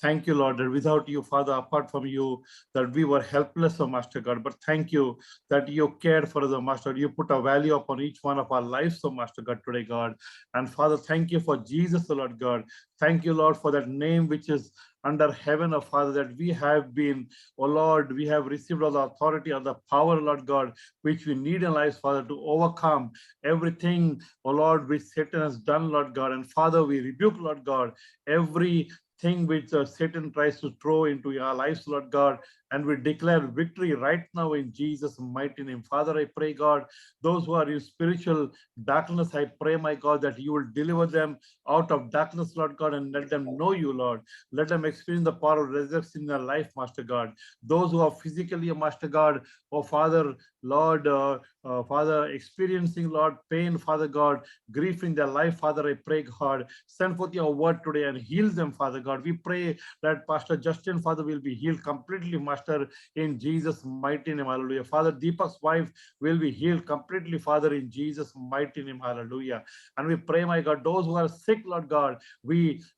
Thank you, Lord, that without you, Father, apart from you, that we were helpless, oh Master God. But thank you that you cared for us, oh Master. You put a value upon each one of our lives, oh Master God, today, God. And Father, thank you for Jesus, oh Lord God. Thank you, Lord, for that name which is under heaven, oh Father, that we have been, oh Lord, we have received all the authority and the power, Lord God, which we need in life, Father, to overcome everything, oh Lord, which Satan has done, Lord God. And Father, we rebuke, Lord God, every thing which Satan tries to throw into our lives, Lord God, and we declare victory right now in Jesus' mighty name. Father, I pray, God, those who are in spiritual darkness, I pray, my God, that you will deliver them out of darkness, Lord God, and let them know you, Lord. Let them experience the power of resurrection in their life, Master God. Those who are physically, Master God, oh Father, Lord, Father, experiencing, Lord, pain, Father God, grief in their life, Father, I pray, God, send forth your word today and heal them, Father God. We pray that Pastor Justin, Father, will be healed completely, Master Master, in Jesus' mighty name. Hallelujah. Father, Deepak's wife will be healed completely, Father, in Jesus' mighty name. Hallelujah. And we pray, my God, those who are sick, Lord God,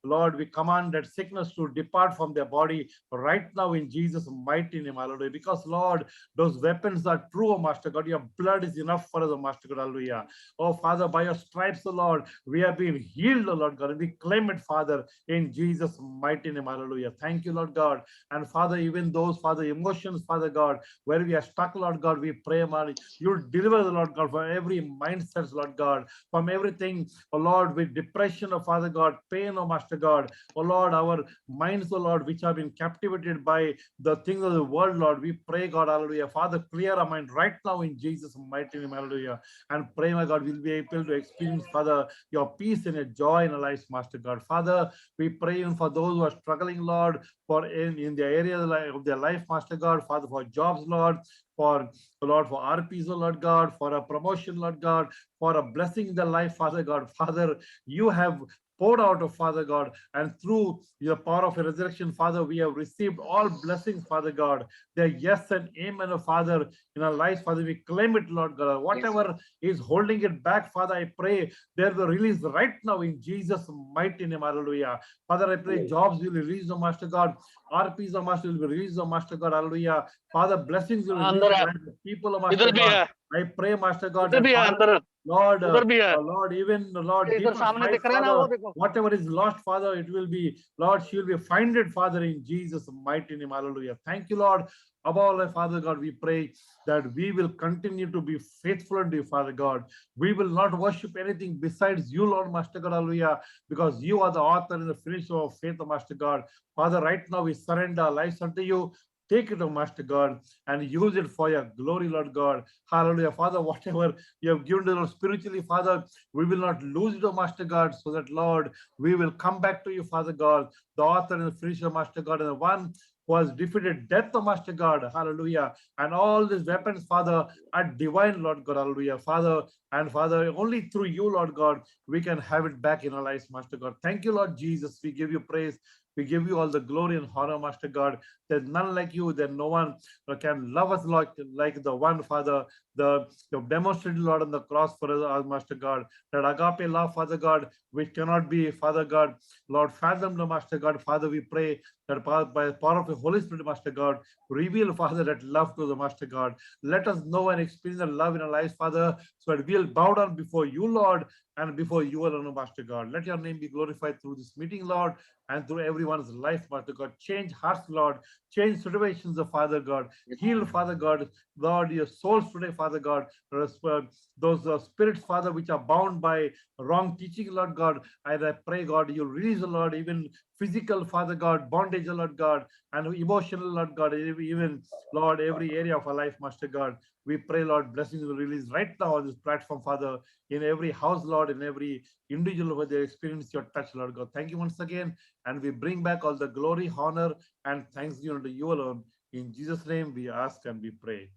Lord, we command that sickness to depart from their body right now in Jesus' mighty name. Hallelujah. Because, Lord, those weapons are true, oh Master God. Your blood is enough for us, oh Master God. Hallelujah. Oh Father, by your stripes, oh Lord, we have been healed, oh Lord God, and we claim it, Father, in Jesus' mighty name. Hallelujah. Thank you, Lord God. And Father, even those, Father, emotions, Father God, where we are stuck, Lord God, we pray, Lord, you deliver the Lord God from every mindset, Lord God, from everything, oh Lord, with depression, oh Father God, pain, oh Master God, oh Lord, our minds, oh Lord, which have been captivated by the things of the world, Lord, we pray, God, hallelujah. Father, clear our mind right now in Jesus' mighty name, hallelujah. And pray, my God, we'll be able to experience, Father, your peace and your joy in our lives, Master God. Father, we pray even for those who are struggling, Lord, for in the area of their life, Master God, Father, for jobs, Lord, for Lord, for RPs, oh Lord God, for a promotion, Lord God, for a blessing in their life, Father God. Father, you have poured out of Father God, and through your power of your resurrection, Father, we have received all blessings, Father God. They're yes and amen, oh Father, in our lives, Father. We claim it, Lord God. Whatever is holding it back, Father, I pray there will release right now in Jesus' mighty name. Hallelujah. Father, I pray jobs will be released, oh Master God. RPs, oh Master, will be released, oh Master God. Hallelujah. Father, blessings will be released in the lives of people, oh Master God. I pray, Master God, that Father, Lord, Lord, even Lord, Deepak's wife, Father, whatever is lost, Father, it will be, Lord, she will be finded, Father, in Jesus' mighty name. Hallelujah. Thank you, Lord. Above all, Father God, we pray that we will continue to be faithful unto you, Father God. We will not worship anything besides you, Lord, Master God, hallelujah, because you are the author and the finisher of faith, Master God. Father, right now we surrender our lives unto you. Take it, oh Master God, and use it for your glory, Lord God. Hallelujah. Father, whatever you have given to us spiritually, Father, we will not lose it, oh Master God, so that, Lord, we will come back to you, Father God, the author and the finisher, Master God, and the one who has defeated death, oh Master God. Hallelujah. And all these weapons, Father, are divine, Lord God. Hallelujah. Father, and Father, only through you, Lord God, we can have it back in our lives, Master God. Thank you, Lord Jesus. We give you praise. We give you all the glory and honor, Master God. There's none like you. There's no one can love us like the one, Father, you have demonstrated, Lord, on the cross for us, Master God. That agape love, Father God, which cannot be, Father God, Lord, fathomed, Master God. Father, we pray that by the power of the Holy Spirit, Master God, reveal, Father, that love to the Master God. Let us know and experience the love in our lives, Father, so that we'll bow down before you, Lord, and before you alone, Master God. Let your name be glorified through this meeting, Lord, and through everyone's life, Master God. Change hearts, Lord. Change situations, Father God. Heal, Father God, Lord, your souls today, Father God. Those spirits, Father, which are bound by wrong teaching, Lord God. I pray, God, you release, Lord, even physical, Father God, bondage, Lord God, and emotional, Lord God, even, Lord, every area of our life, Master God. We pray, Lord, blessings will release right now on this platform, Father, in every house, Lord, in every individual where they experience your touch, Lord God. Thank you once again. And we bring back all the glory, honor, and thanks you unto you alone. In Jesus' name, we ask and we pray.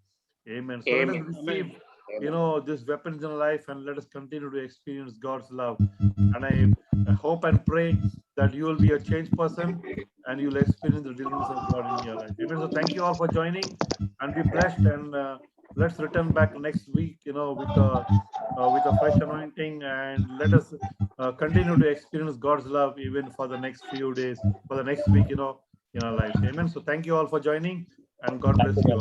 Amen. So let us receive, these weapons in life, and let us continue to experience God's love. And I hope and pray that you will be a changed person and you'll experience the deliverance of God in your life. Amen. So thank you all for joining, and be blessed. And let's return back next week, with a fresh anointing, and let us continue to experience God's love even for the next few days, for the next week, in our lives. Amen. So thank you all for joining, and God bless you all.